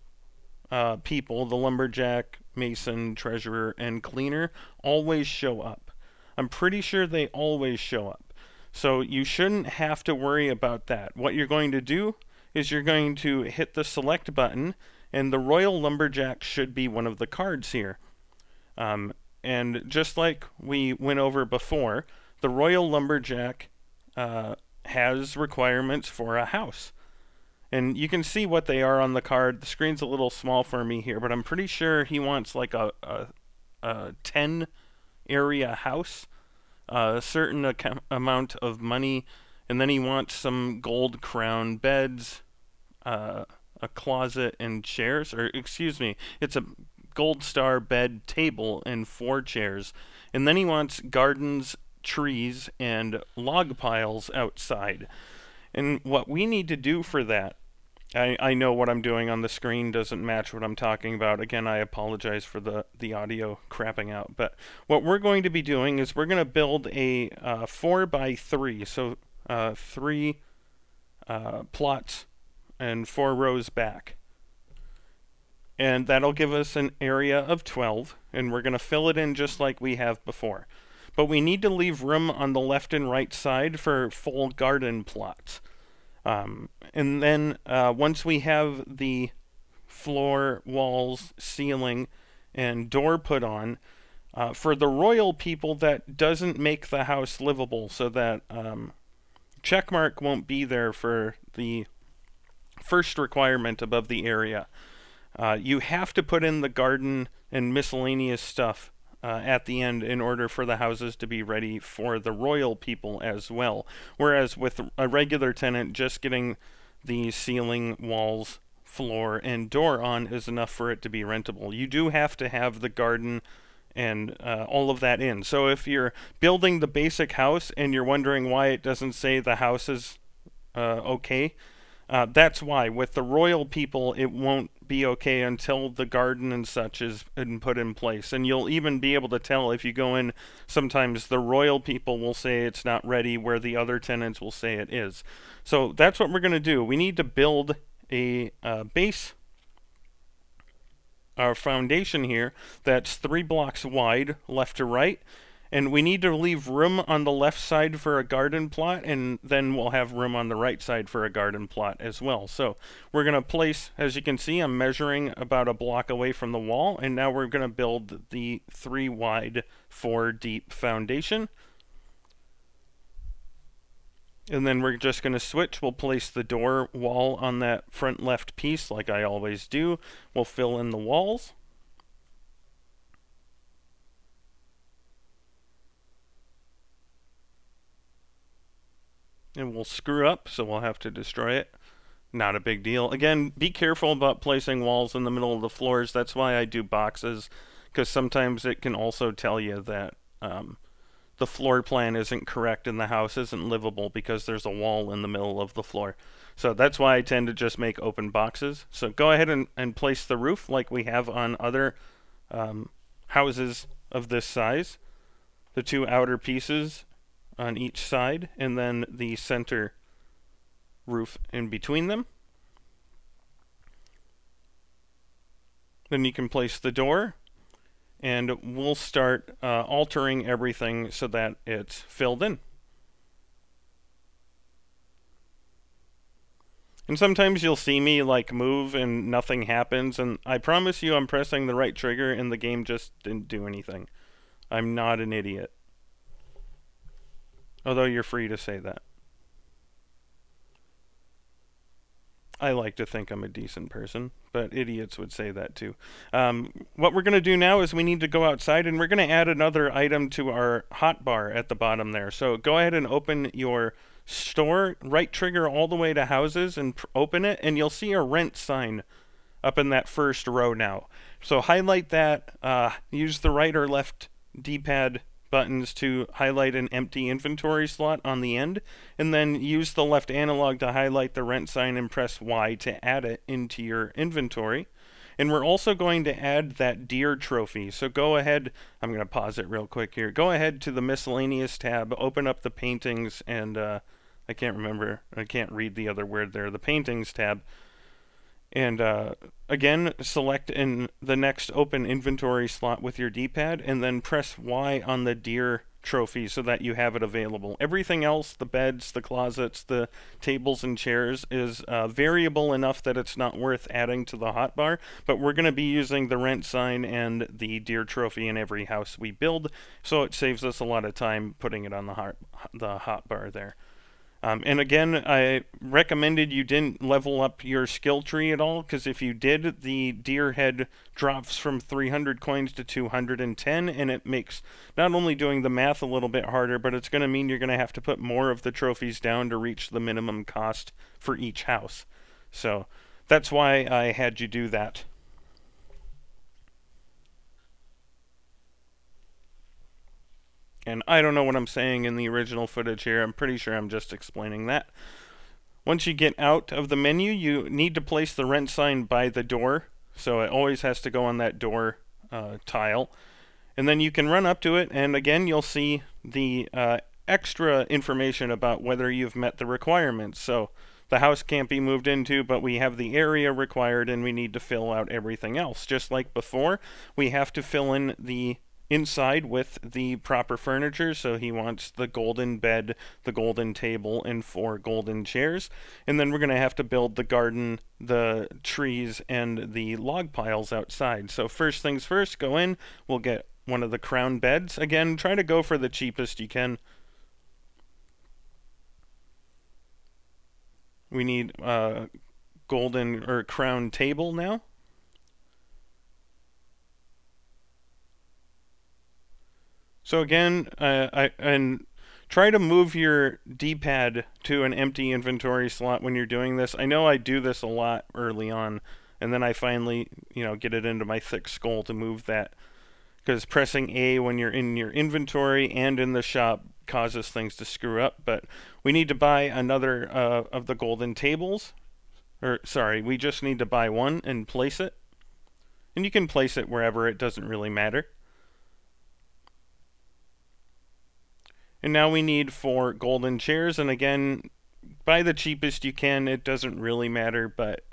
people, the Lumberjack, Mason, Treasurer, and Cleaner, always show up. I'm pretty sure they always show up. So you shouldn't have to worry about that. What you're going to do is you're going to hit the select button, and the Royal Lumberjack should be one of the cards here. And just like we went over before, the Royal Lumberjack has requirements for a house. And you can see what they are on the card. The screen's a little small for me here, but I'm pretty sure he wants like a 10 area house, a certain amount of money, and then he wants some gold crown beds, a closet and chairs, or excuse me, it's a gold star bed, table, and 4 chairs. And then he wants gardens, trees, and log piles outside. And what we need to do for that, I know what I'm doing on the screen doesn't match what I'm talking about. Again, I apologize for the audio crapping out. But what we're going to be doing is we're going to build a 4x3, so 3 plots and 4 rows back. And that'll give us an area of 12, and we're going to fill it in just like we have before. But we need to leave room on the left and right side for full garden plots. And then once we have the floor, walls, ceiling, and door put on, for the royal people, that doesn't make the house livable, so that checkmark won't be there for the first requirement above the area. You have to put in the garden and miscellaneous stuff at the end in order for the houses to be ready for the royal people as well. Whereas with a regular tenant, just getting the ceiling, walls, floor, and door on is enough for it to be rentable. You do have to have the garden and all of that in. So if you're building the basic house and you're wondering why it doesn't say the house is okay, that's why. With the royal people, it won't be okay until the garden and such is put in place. And you'll even be able to tell if you go in, sometimes the royal people will say it's not ready, where the other tenants will say it is. So that's what we're going to do. We need to build a base, our foundation here, that's 3 blocks wide, left to right. And we need to leave room on the left side for a garden plot, and then we'll have room on the right side for a garden plot as well. So we're going to place, as you can see, I'm measuring about a block away from the wall, and now we're going to build the 3 wide, 4 deep foundation. And then we're just going to switch. We'll place the door wall on that front left piece like I always do. We'll fill in the walls. And we'll screw up, so we'll have to destroy it. Not a big deal. Again, be careful about placing walls in the middle of the floors. That's why I do boxes, because sometimes it can also tell you that the floor plan isn't correct and the house isn't livable because there's a wall in the middle of the floor. So that's why I tend to just make open boxes. So go ahead and place the roof like we have on other houses of this size. The two outer pieces on each side, and then the center roof in between them. Then you can place the door, and we'll start altering everything so that it's filled in. And sometimes you'll see me like move and nothing happens, and I promise you I'm pressing the right trigger and the game just didn't do anything. I'm not an idiot. Although you're free to say that. I like to think I'm a decent person, but idiots would say that too. What we're going to do now is we need to go outside, and we're going to add another item to our hotbar at the bottom there. So go ahead and open your store, right trigger all the way to houses and open it, and you'll see a rent sign up in that first row now. So highlight that, use the right or left D-pad buttons to highlight an empty inventory slot on the end, and then use the left analog to highlight the rent sign and press Y to add it into your inventory. And we're also going to add that deer trophy. So go ahead, I'm going to pause it real quick here. Go ahead to the miscellaneous tab, open up the paintings, and I can't read the other word there, the paintings tab. And again, select in the next open inventory slot with your D-pad, and then press Y on the deer trophy so that you have it available. Everything else, the beds, the closets, the tables and chairs, is variable enough that it's not worth adding to the hotbar, but we're going to be using the rent sign and the deer trophy in every house we build, so it saves us a lot of time putting it on the hotbar there. And again, I recommended you didn't level up your skill tree at all, because if you did, the deer head drops from 300 coins to 210, and it makes not only doing the math a little bit harder, but it's going to mean you're going to have to put more of the trophies down to reach the minimum cost for each house. So that's why I had you do that. And I don't know what I'm saying in the original footage here. I'm pretty sure I'm just explaining that. Once you get out of the menu, you need to place the rent sign by the door. So it always has to go on that door tile. And then you can run up to it, and again, you'll see the extra information about whether you've met the requirements. So the house can't be moved into, but we have the area required, and we need to fill out everything else. Just like before, we have to fill in the inside with the proper furniture. So he wants the golden bed, the golden table, and 4 golden chairs. And then we're going to have to build the garden, the trees, and the log piles outside. So first things first, go in, we'll get one of the crown beds. Again, try to go for the cheapest you can. We need a golden or crown table now. So again, and try to move your D-pad to an empty inventory slot when you're doing this. I know I do this a lot early on, and then I finally, get it into my thick skull to move that, because pressing A when you're in your inventory and in the shop causes things to screw up. But we need to buy another of the golden tables. Or, sorry, we just need to buy one and place it. And you can place it wherever, it doesn't really matter. And now we need 4 golden chairs, and again, buy the cheapest you can. It doesn't really matter, but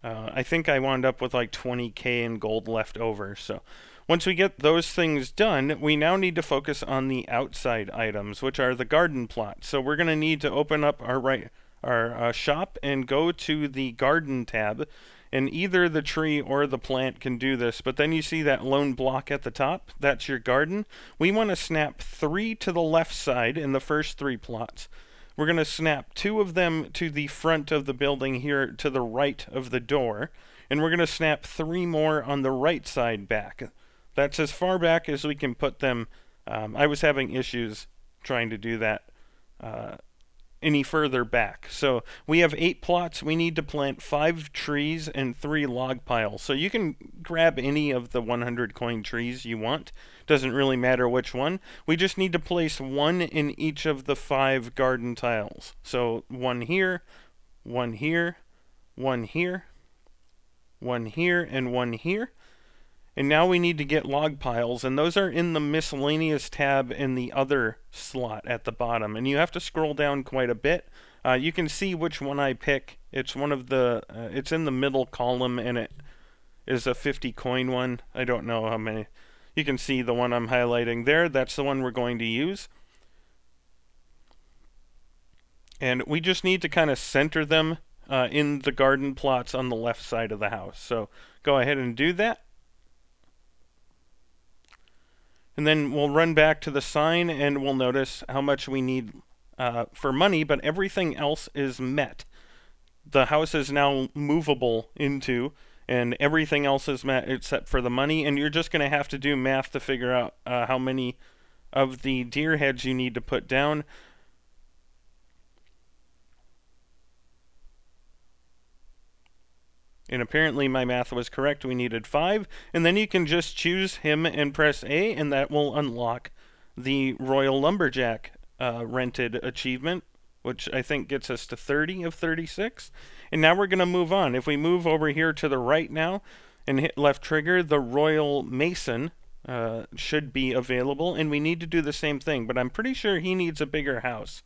I think I wound up with like 20k in gold left over. So once we get those things done, we now need to focus on the outside items, which are the garden plots. So we're going to need to open up our shop and go to the garden tab, and either the tree or the plant can do this. But then you see that lone block at the top? That's your garden. We want to snap 3 to the left side in the first 3 plots. We're going to snap 2 of them to the front of the building here to the right of the door, and we're going to snap 3 more on the right side back. That's as far back as we can put them. I was having issues trying to do that any further back. So we have 8 plots. We need to plant 5 trees and 3 log piles. So you can grab any of the 100 coin trees you want. Doesn't really matter which one. We just need to place 1 in each of the 5 garden tiles. So 1 here, 1 here, 1 here, 1 here, and 1 here. And now we need to get log piles, and those are in the miscellaneous tab in the other slot at the bottom. And you have to scroll down quite a bit. You can see which one I pick. It's one of the, it's in the middle column, and it is a 50 coin one. I don't know how many. You can see the one I'm highlighting there. That's the one we're going to use. And we just need to kind of center them in the garden plots on the left side of the house. So go ahead and do that. And then we'll run back to the sign and we'll notice how much we need for money, but everything else is met. The house is now movable into, and everything else is met except for the money, and you're just going to have to do math to figure out how many of the deer heads you need to put down. And apparently my math was correct. We needed 5. And then you can just choose him and press A, and that will unlock the Royal Lumberjack rented achievement, which I think gets us to 30 of 36. And now we're going to move on. If we move over here to the right now and hit left trigger, the Royal Mason should be available. And we need to do the same thing, but I'm pretty sure he needs a bigger house.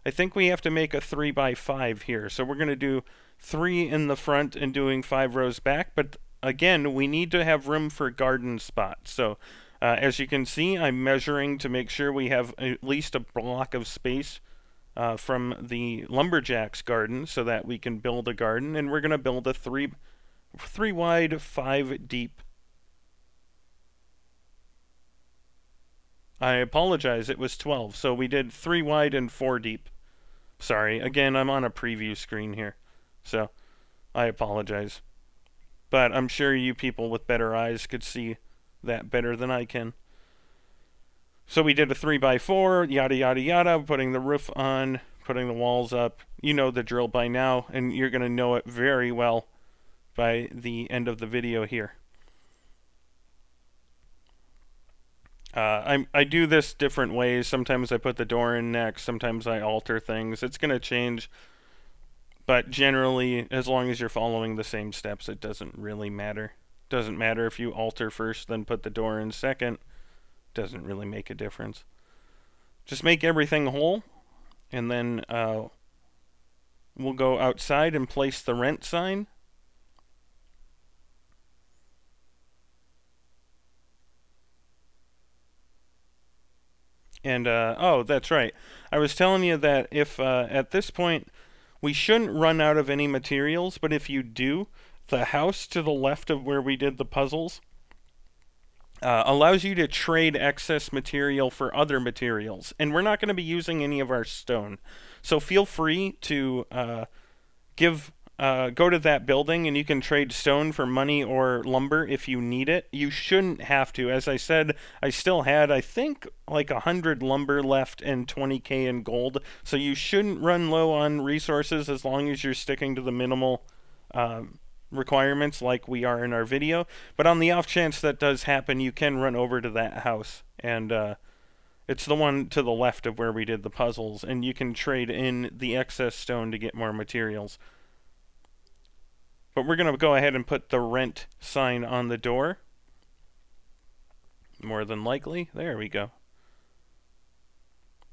I think we have to make a 3x5 here. So we're going to do 3 in the front and doing 5 rows back. But again, we need to have room for garden spots. So as you can see, I'm measuring to make sure we have at least a block of space from the Lumberjack's garden so that we can build a garden. And we're going to build a 3 wide, 5 deep. I apologize, it was 12. So we did 3 wide and 4 deep. Sorry, again, I'm on a preview screen here, so I apologize. But I'm sure you people with better eyes could see that better than I can. So we did a 3x4, yada yada yada, putting the roof on, putting the walls up. You know the drill by now, and you're going to know it very well by the end of the video here. I do this different ways. Sometimes I put the door in next. Sometimes I alter things. It's going to change. But generally, as long as you're following the same steps, it doesn't really matter. Doesn't matter if you alter first, then put the door in second. Doesn't really make a difference. Just make everything whole. And then we'll go outside and place the rent sign. And, oh, that's right. I was telling you that if, at this point, we shouldn't run out of any materials, but if you do, the house to the left of where we did the puzzles allows you to trade excess material for other materials. And we're not going to be using any of our stone. So feel free to go to that building and you can trade stone for money or lumber if you need it. You shouldn't have to. As I said, I still had, I think, like 100 lumber left and 20k in gold. So you shouldn't run low on resources as long as you're sticking to the minimal requirements like we are in our video. But on the off chance that does happen, you can run over to that house. And it's the one to the left of where we did the puzzles. And you can trade in the excess stone to get more materials. But we're going to go ahead and put the rent sign on the door. More than likely. There we go.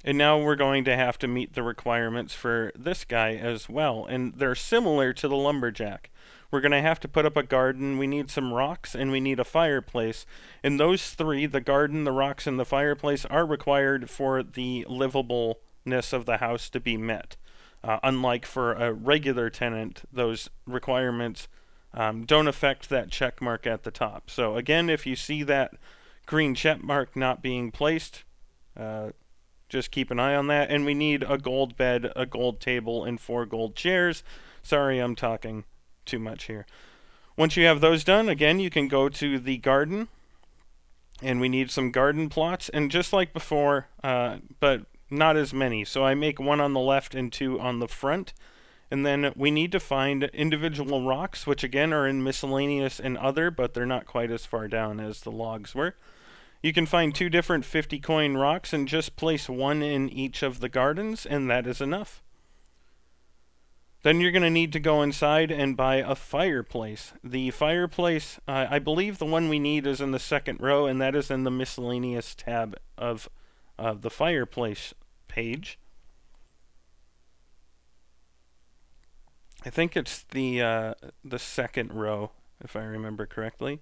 And now we're going to have to meet the requirements for this guy as well. And they're similar to the Lumberjack. We're going to have to put up a garden. We need some rocks and we need a fireplace. And those 3, the garden, the rocks, and the fireplace, are required for the livableness of the house to be met. Unlike for a regular tenant, those requirements don't affect that check mark at the top. So again, if you see that green check mark not being placed, just keep an eye on that. And we need a gold bed, a gold table, and 4 gold chairs. Sorry, I'm talking too much here. Once you have those done, again, you can go to the garden. And we need some garden plots. And just like before, but not as many. So I make 1 on the left and 2 on the front. And then we need to find individual rocks, which again are in miscellaneous and other, but they're not quite as far down as the logs were. You can find 2 different 50 coin rocks and just place 1 in each of the gardens, and that is enough. Then you're going to need to go inside and buy a fireplace. The fireplace, I believe the one we need is in the 2nd row, and that is in the miscellaneous tab of the fireplace page. I think it's the 2nd row, if I remember correctly.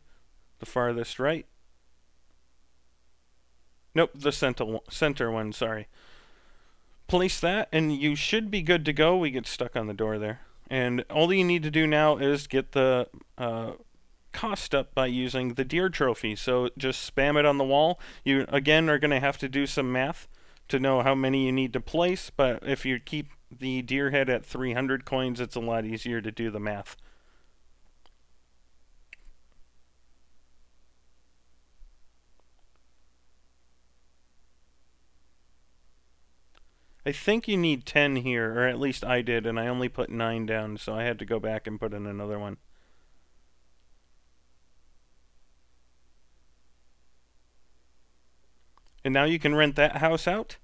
The farthest right. Nope, the center one, sorry. Place that, and you should be good to go. We get stuck on the door there. And all you need to do now is get the cost up by using the deer trophy. So just spam it on the wall. You, again, are going to have to do some math to know how many you need to place, but if you keep the deer head at 300 coins, it's a lot easier to do the math. I think you need 10 here, or at least I did, and I only put 9 down, so I had to go back and put in another one. And now you can rent that house out.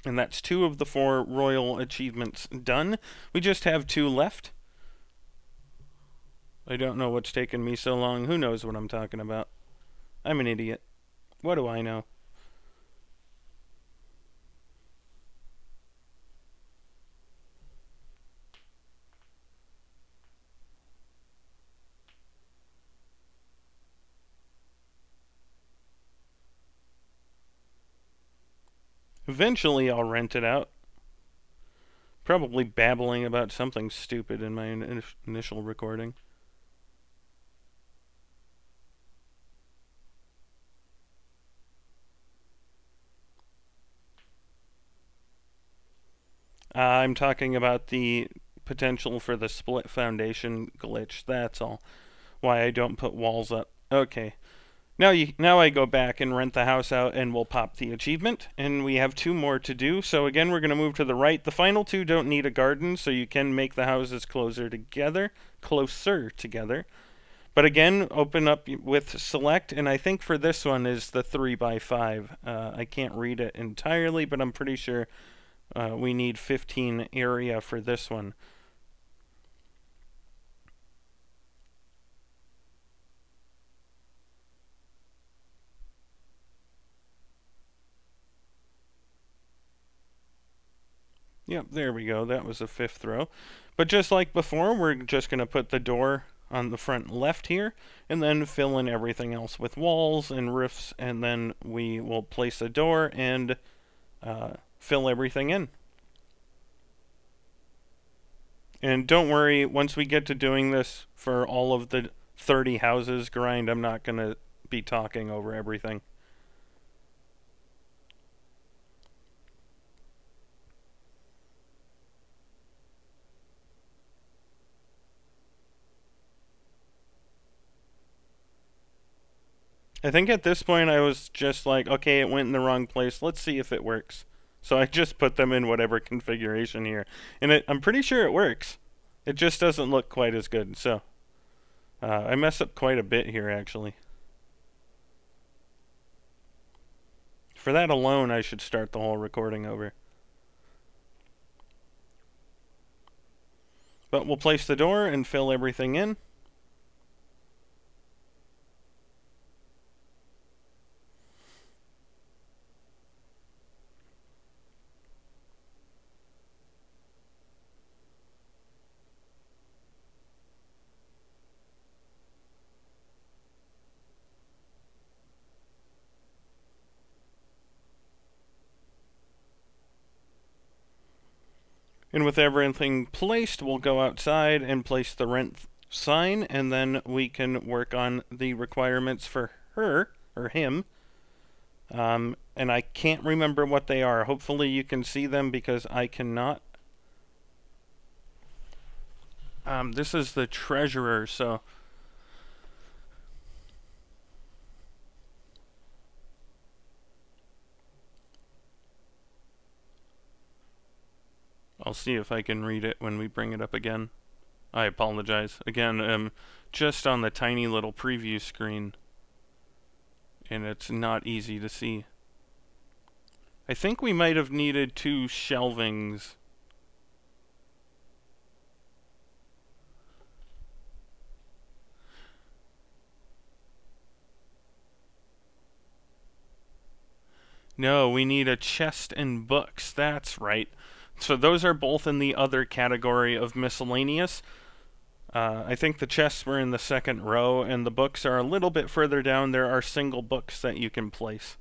And that's 2 of the 4 royal achievements done. We just have 2 left. I don't know what's taken me so long. Who knows what I'm talking about? I'm an idiot. What do I know? Eventually I'll rent it out. Probably babbling about something stupid in my initial recording. I'm talking about the potential for the split foundation glitch. That's all. Why I don't put walls up. Okay. Now I go back and rent the house out, and we'll pop the achievement. And we have 2 more to do. So again, we're going to move to the right. The final 2 don't need a garden, so you can make the houses closer together. But again, open up with select, and I think for this one is the 3x5. I can't read it entirely, but I'm pretty sure we need 15 area for this one. Yep, there we go. That was the 5th row. But just like before, we're just going to put the door on the front left here, and then fill in everything else with walls and roofs, and then we will place a door and fill everything in. And don't worry, once we get to doing this for all of the 30 houses grind, I'm not going to be talking over everything. I think at this point I was just like, okay, it went in the wrong place. Let's see if it works. So I just put them in whatever configuration here. And I'm pretty sure it works. It just doesn't look quite as good. So I mess up quite a bit here, actually. For that alone, I should start the whole recording over. But we'll place the door and fill everything in. And with everything placed, we'll go outside and place the rent sign, and then we can work on the requirements for her, or him. And I can't remember what they are. Hopefully you can see them because I cannot. This is the treasurer, so I'll see if I can read it when we bring it up again. I apologize. Again, just on the tiny little preview screen, and it's not easy to see. I think we might have needed 2 shelvings. No, we need a chest and books. That's right. So those are both in the other category of miscellaneous. I think the chests were in the second row, and the books are a little bit further down. There are single books that you can place.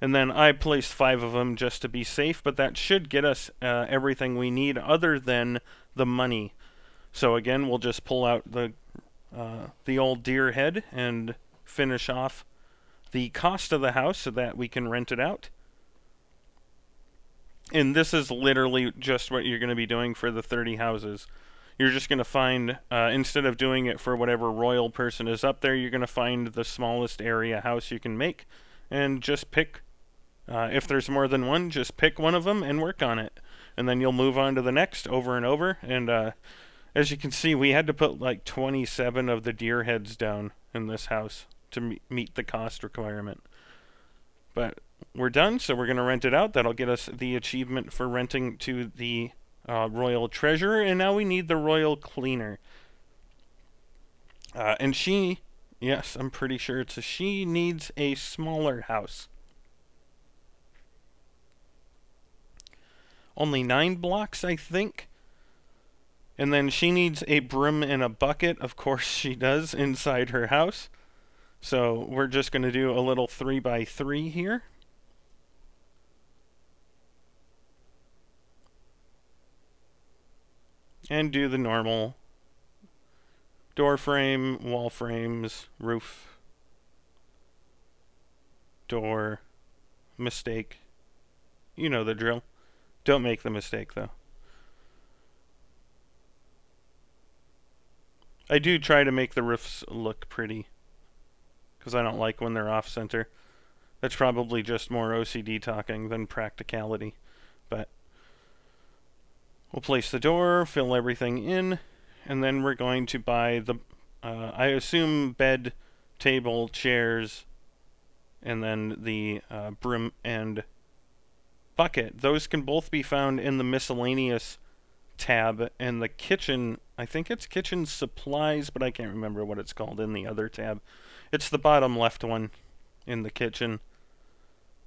And then I placed 5 of them just to be safe, but that should get us everything we need other than the money. So again, we'll just pull out the old deer head and finish off the cost of the house so that we can rent it out. And this is literally just what you're going to be doing for the 30 houses. You're just going to find, instead of doing it for whatever royal person is up there, you're going to find the smallest area house you can make and just pick, if there's more than one, just pick one of them and work on it. And then you'll move on to the next over and over. And as you can see, we had to put like 27 of the deer heads down in this house to meet the cost requirement. But we're done, so we're going to rent it out. That'll get us the achievement for renting to the royal treasurer, and now we need the royal cleaner. And she, yes, I'm pretty sure it's she needs a smaller house. Only 9 blocks, I think. And then she needs a broom and a bucket. Of course she does, inside her house. So we're just going to do a little 3x3 here. And do the normal door frame, wall frames, roof, door, mistake. You know the drill. Don't make the mistake, though. I do try to make the roofs look pretty, because I don't like when they're off-center. That's probably just more OCD talking than practicality. But we'll place the door, fill everything in, and then we're going to buy the, I assume, bed, table, chairs, and then the broom and bucket. Those can both be found in the miscellaneous tab, and the kitchen, I think it's kitchen supplies, but I can't remember what it's called in the other tab. It's the bottom left one in the kitchen,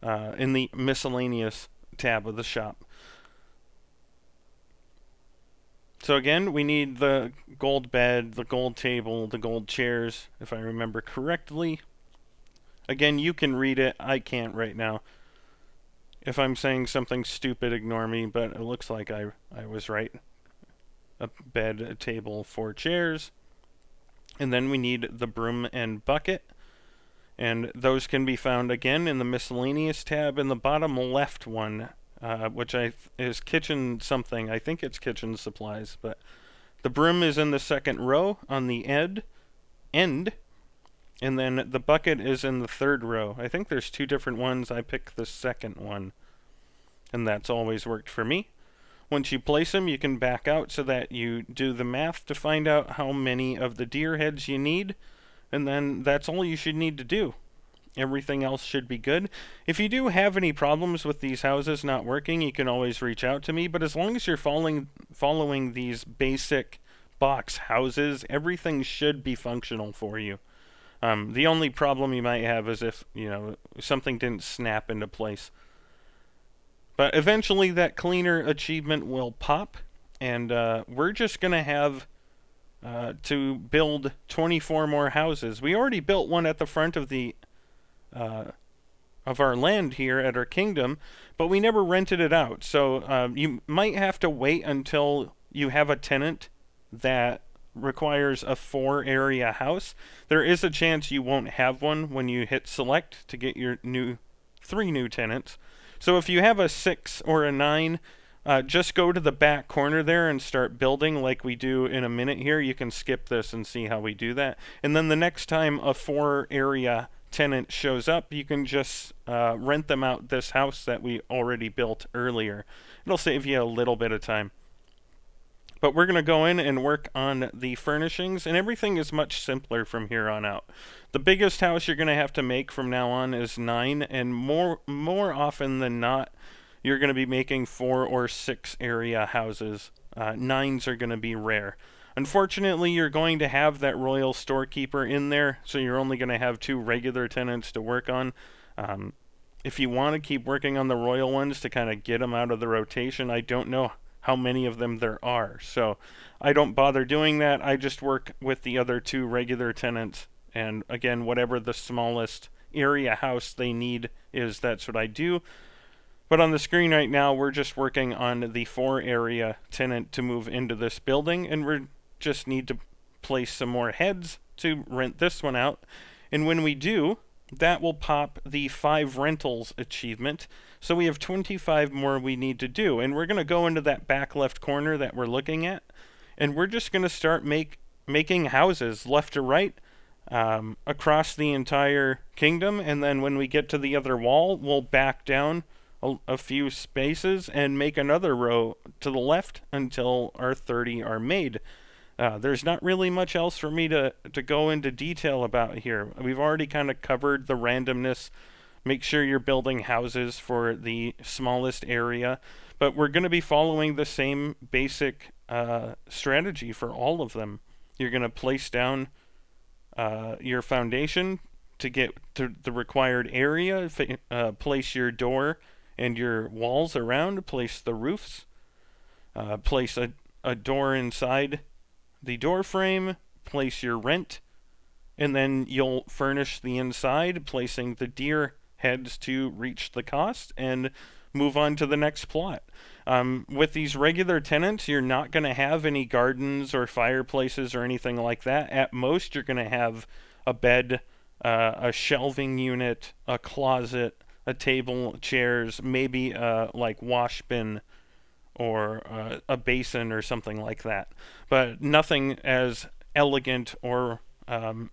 in the miscellaneous tab of the shop. So again, we need the gold bed, the gold table, the gold chairs, if I remember correctly. Again, you can read it. I can't right now. If I'm saying something stupid, ignore me, but it looks like I was right. A bed, a table, 4 chairs. And then we need the broom and bucket. And those can be found again in the miscellaneous tab in the bottom left one. Which is kitchen something. I think it's kitchen supplies, but the broom is in the second row on the end, and then the bucket is in the third row. I think there's 2 different ones. I picked the second one, and that's always worked for me. Once you place them, you can back out so that you do the math to find out how many of the deer heads you need, and then that's all you should need to do. Everything else should be good. If you do have any problems with these houses not working, you can always reach out to me. But as long as you're following these basic box houses, everything should be functional for you. The only problem you might have is if, you know, something didn't snap into place. But eventually that cleaner achievement will pop. And we're just going to have to build 24 more houses. We already built one at the front of the of our land here at our kingdom, but we never rented it out. So you might have to wait until you have a tenant that requires a 4-area house. There is a chance you won't have one when you hit select to get your 3 new tenants. So if you have a 6 or a 9, just go to the back corner there and start building like we do in a minute here. You can skip this and see how we do that. And then the next time a 4-area tenant shows up, you can just rent them out this house that we already built earlier. It'll save you a little bit of time. But we're going to go in and work on the furnishings, and everything is much simpler from here on out. The biggest house you're going to have to make from now on is 9, and more often than not, you're going to be making 4 or 6 area houses. 9s are going to be rare. Unfortunately, you're going to have that royal storekeeper in there, so you're only going to have 2 regular tenants to work on. If you want to keep working on the royal ones to kind of get them out of the rotation, I don't know how many of them there are, so I don't bother doing that. I just work with the other 2 regular tenants, and again, whatever the smallest area house they need is, that's what I do. But on the screen right now, we're just working on the 4-area tenant to move into this building, and we just need to place some more heads to rent this one out. And when we do, that will pop the 5 rentals achievement. So we have 25 more we need to do. And we're going to go into that back left corner that we're looking at, and we're just going to start making houses left to right across the entire kingdom. And then when we get to the other wall, we'll back down a few spaces and make another row to the left until our 30 are made. There's not really much else for me to go into detail about here. We've already kind of covered the randomness. Make sure you're building houses for the smallest area, but we're going to be following the same basic strategy for all of them. You're going to place down your foundation to get to the required area, place your door and your walls around, place the roofs, place a door inside the door frame, place your rent, and then you'll furnish the inside, placing the deer heads to reach the cost, and move on to the next plot. With these regular tenants, you're not going to have any gardens or fireplaces or anything like that. At most, you're going to have a bed, a shelving unit, a closet, a table, chairs, maybe like wash bin or a basin or something like that. But nothing as elegant or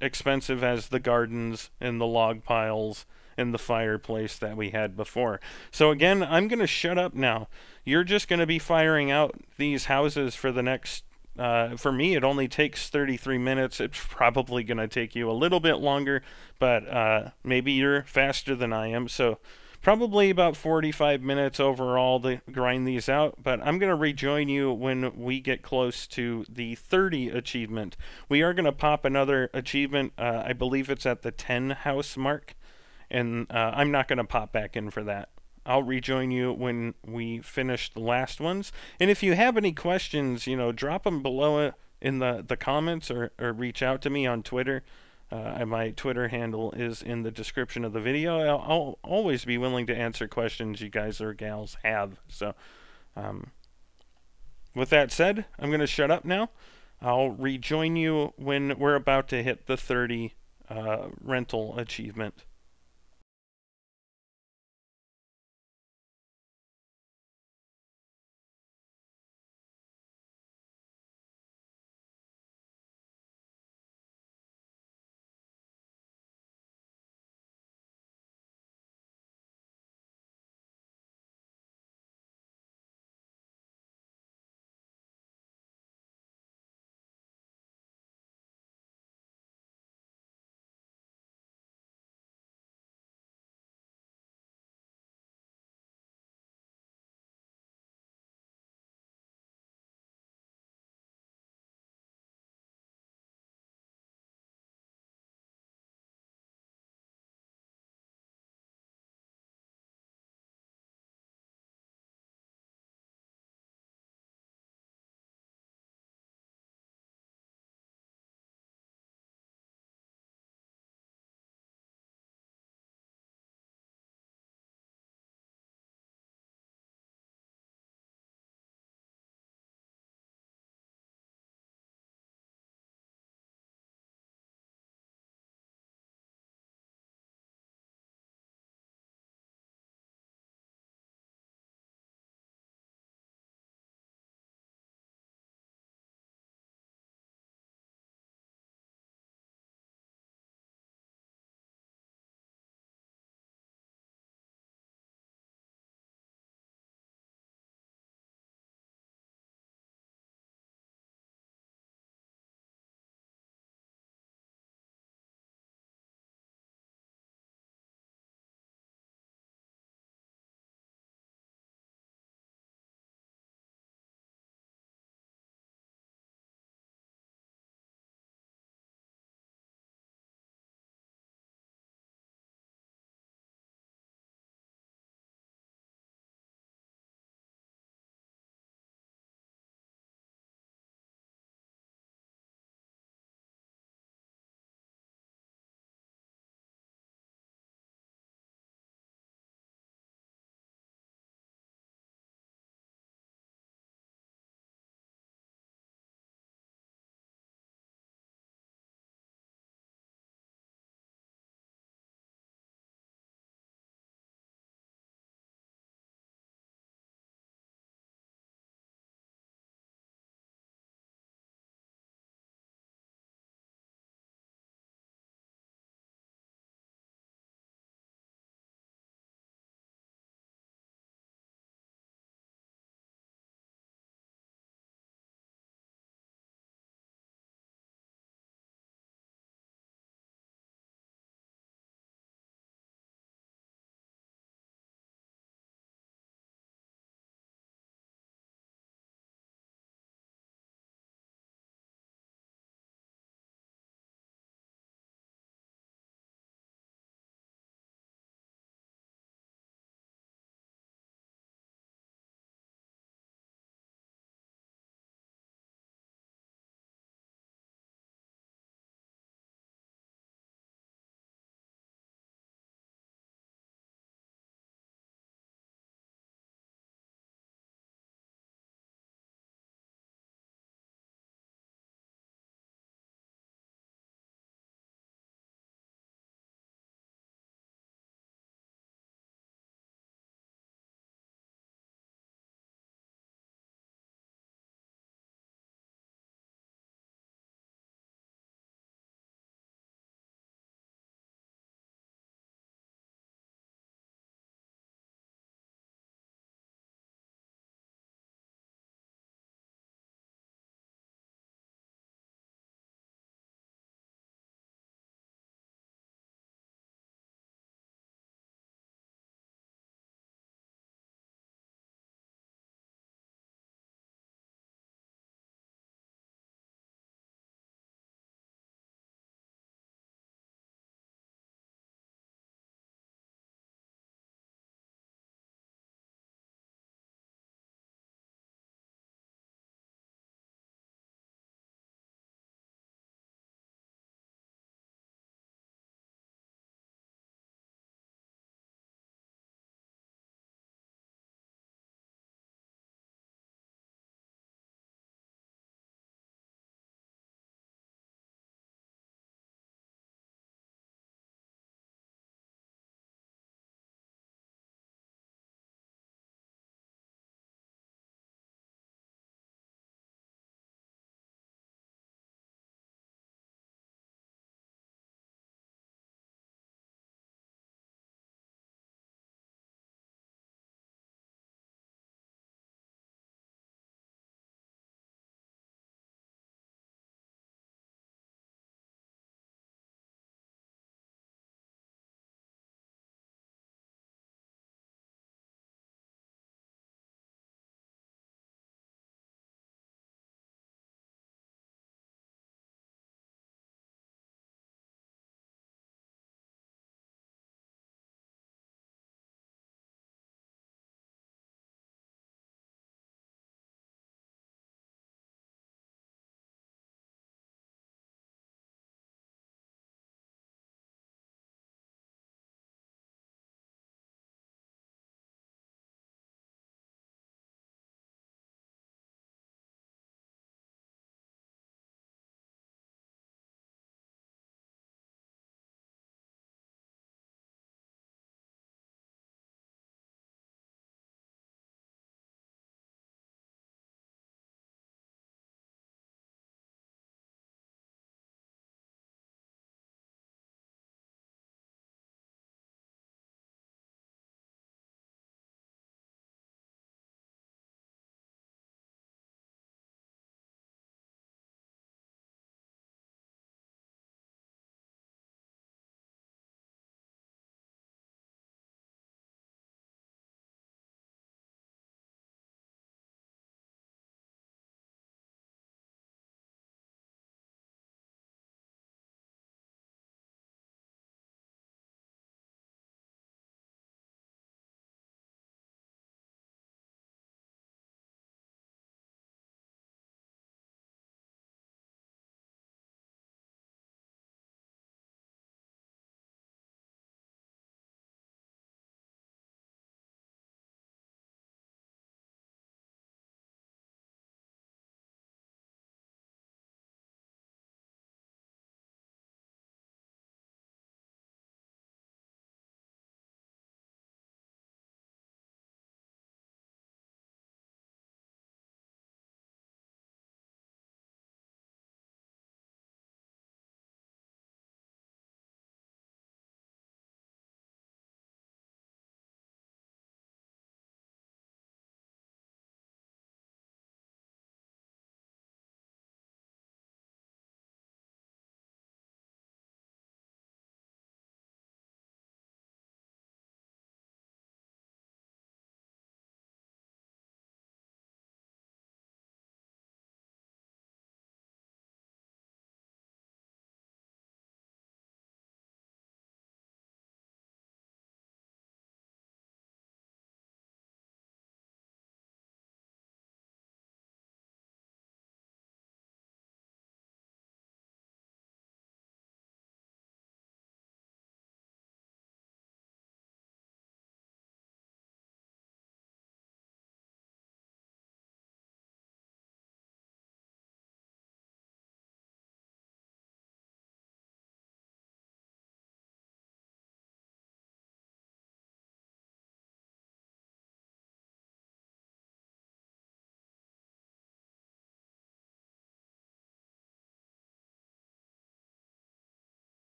expensive as the gardens and the log piles and the fireplace that we had before. So again, I'm going to shut up now. You're just going to be firing out these houses for the next for me, it only takes 33 minutes. It's probably going to take you a little bit longer, but maybe you're faster than I am. So probably about 45 minutes overall to grind these out, but I'm going to rejoin you when we get close to the 30 achievement. We are going to pop another achievement. I believe it's at the 10 house mark, and I'm not going to pop back in for that. I'll rejoin you when we finish the last ones. And if you have any questions, drop them below in the comments, or reach out to me on Twitter. My Twitter handle is in the description of the video. I'll always be willing to answer questions you guys or gals have. So with that said, I'm going to shut up now. I'll rejoin you when we're about to hit the 30 rental achievement.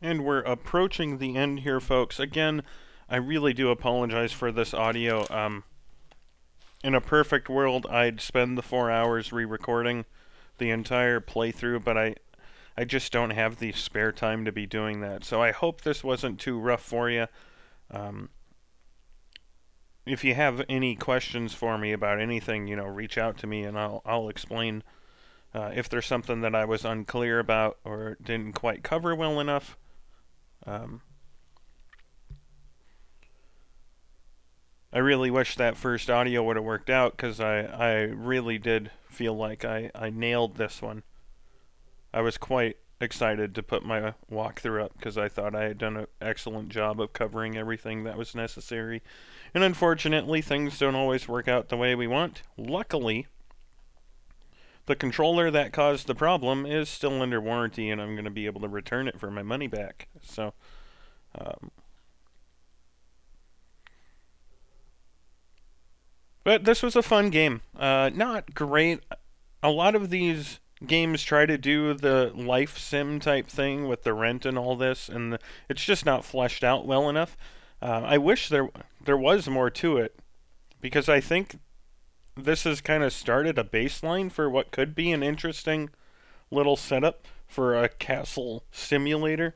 And we're approaching the end here, folks. Again, I really do apologize for this audio. In a perfect world, I'd spend the 4 hours re-recording the entire playthrough, but I just don't have the spare time to be doing that. So I hope this wasn't too rough for you. If you have any questions for me about anything, reach out to me and I'll explain if there's something that I was unclear about or didn't quite cover well enough. I really wish that first audio would have worked out, because I really did feel like I nailed this one. I was quite excited to put my walkthrough up because I thought I had done an excellent job of covering everything that was necessary. And unfortunately, things don't always work out the way we want. Luckily, the controller that caused the problem is still under warranty, and I'm going to be able to return it for my money back. So, but this was a fun game. Not great. A lot of these games try to do the life sim type thing with the rent and all this, and it's just not fleshed out well enough. I wish there was more to it, because I think this has kind of started a baseline for what could be an interesting little setup for a castle simulator.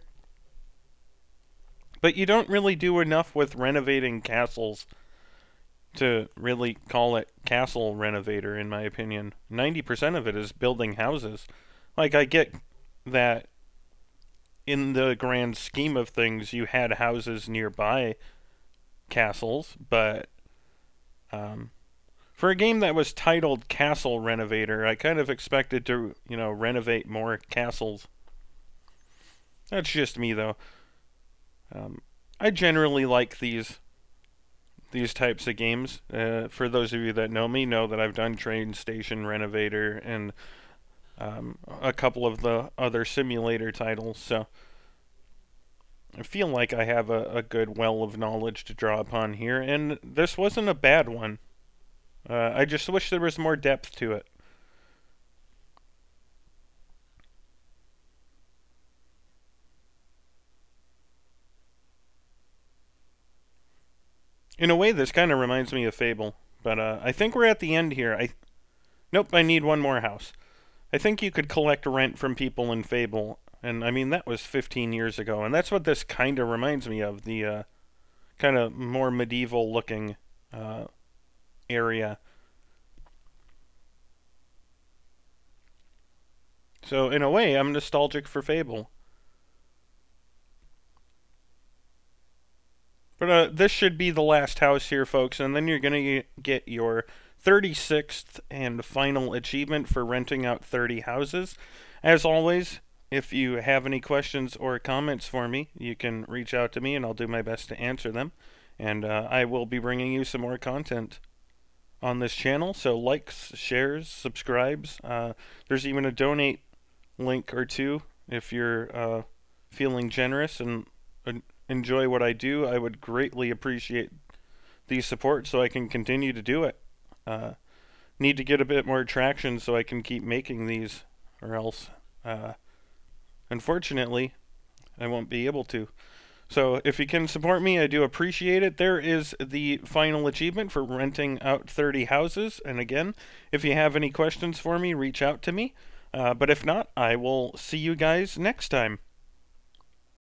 But you don't really do enough with renovating castles to really call it Castle Renovator, in my opinion. 90% of it is building houses. Like, I get that in the grand scheme of things, you had houses nearby castles, but for a game that was titled Castle Renovator, I kind of expected to, renovate more castles. That's just me, though. I generally like these types of games. For those of you that know me, know that I've done Train Station Renovator and a couple of the other simulator titles, so I feel like I have a good well of knowledge to draw upon here, and this wasn't a bad one. I just wish there was more depth to it. In a way, this kind of reminds me of Fable, but I think we're at the end here. Nope, I need one more house. I think you could collect rent from people in Fable, and I mean, that was 15 years ago, and that's what this kind of reminds me of, the kind of more medieval looking area. So in a way, I'm nostalgic for Fable. But this should be the last house here, folks, and then you're going to get your 36th and final achievement for renting out 30 houses. As always, if you have any questions or comments for me, you can reach out to me and I'll do my best to answer them. And I will be bringing you some more content on this channel, so likes, shares, subscribes. There's even a donate link or two if you're feeling generous and enjoy what I do. I would greatly appreciate the support so I can continue to do it. Need to get a bit more traction so I can keep making these, or else unfortunately I won't be able to. So if you can support me, I do appreciate it. There is the final achievement for renting out 30 houses, and again, if you have any questions for me, reach out to me. But if not, I will see you guys next time.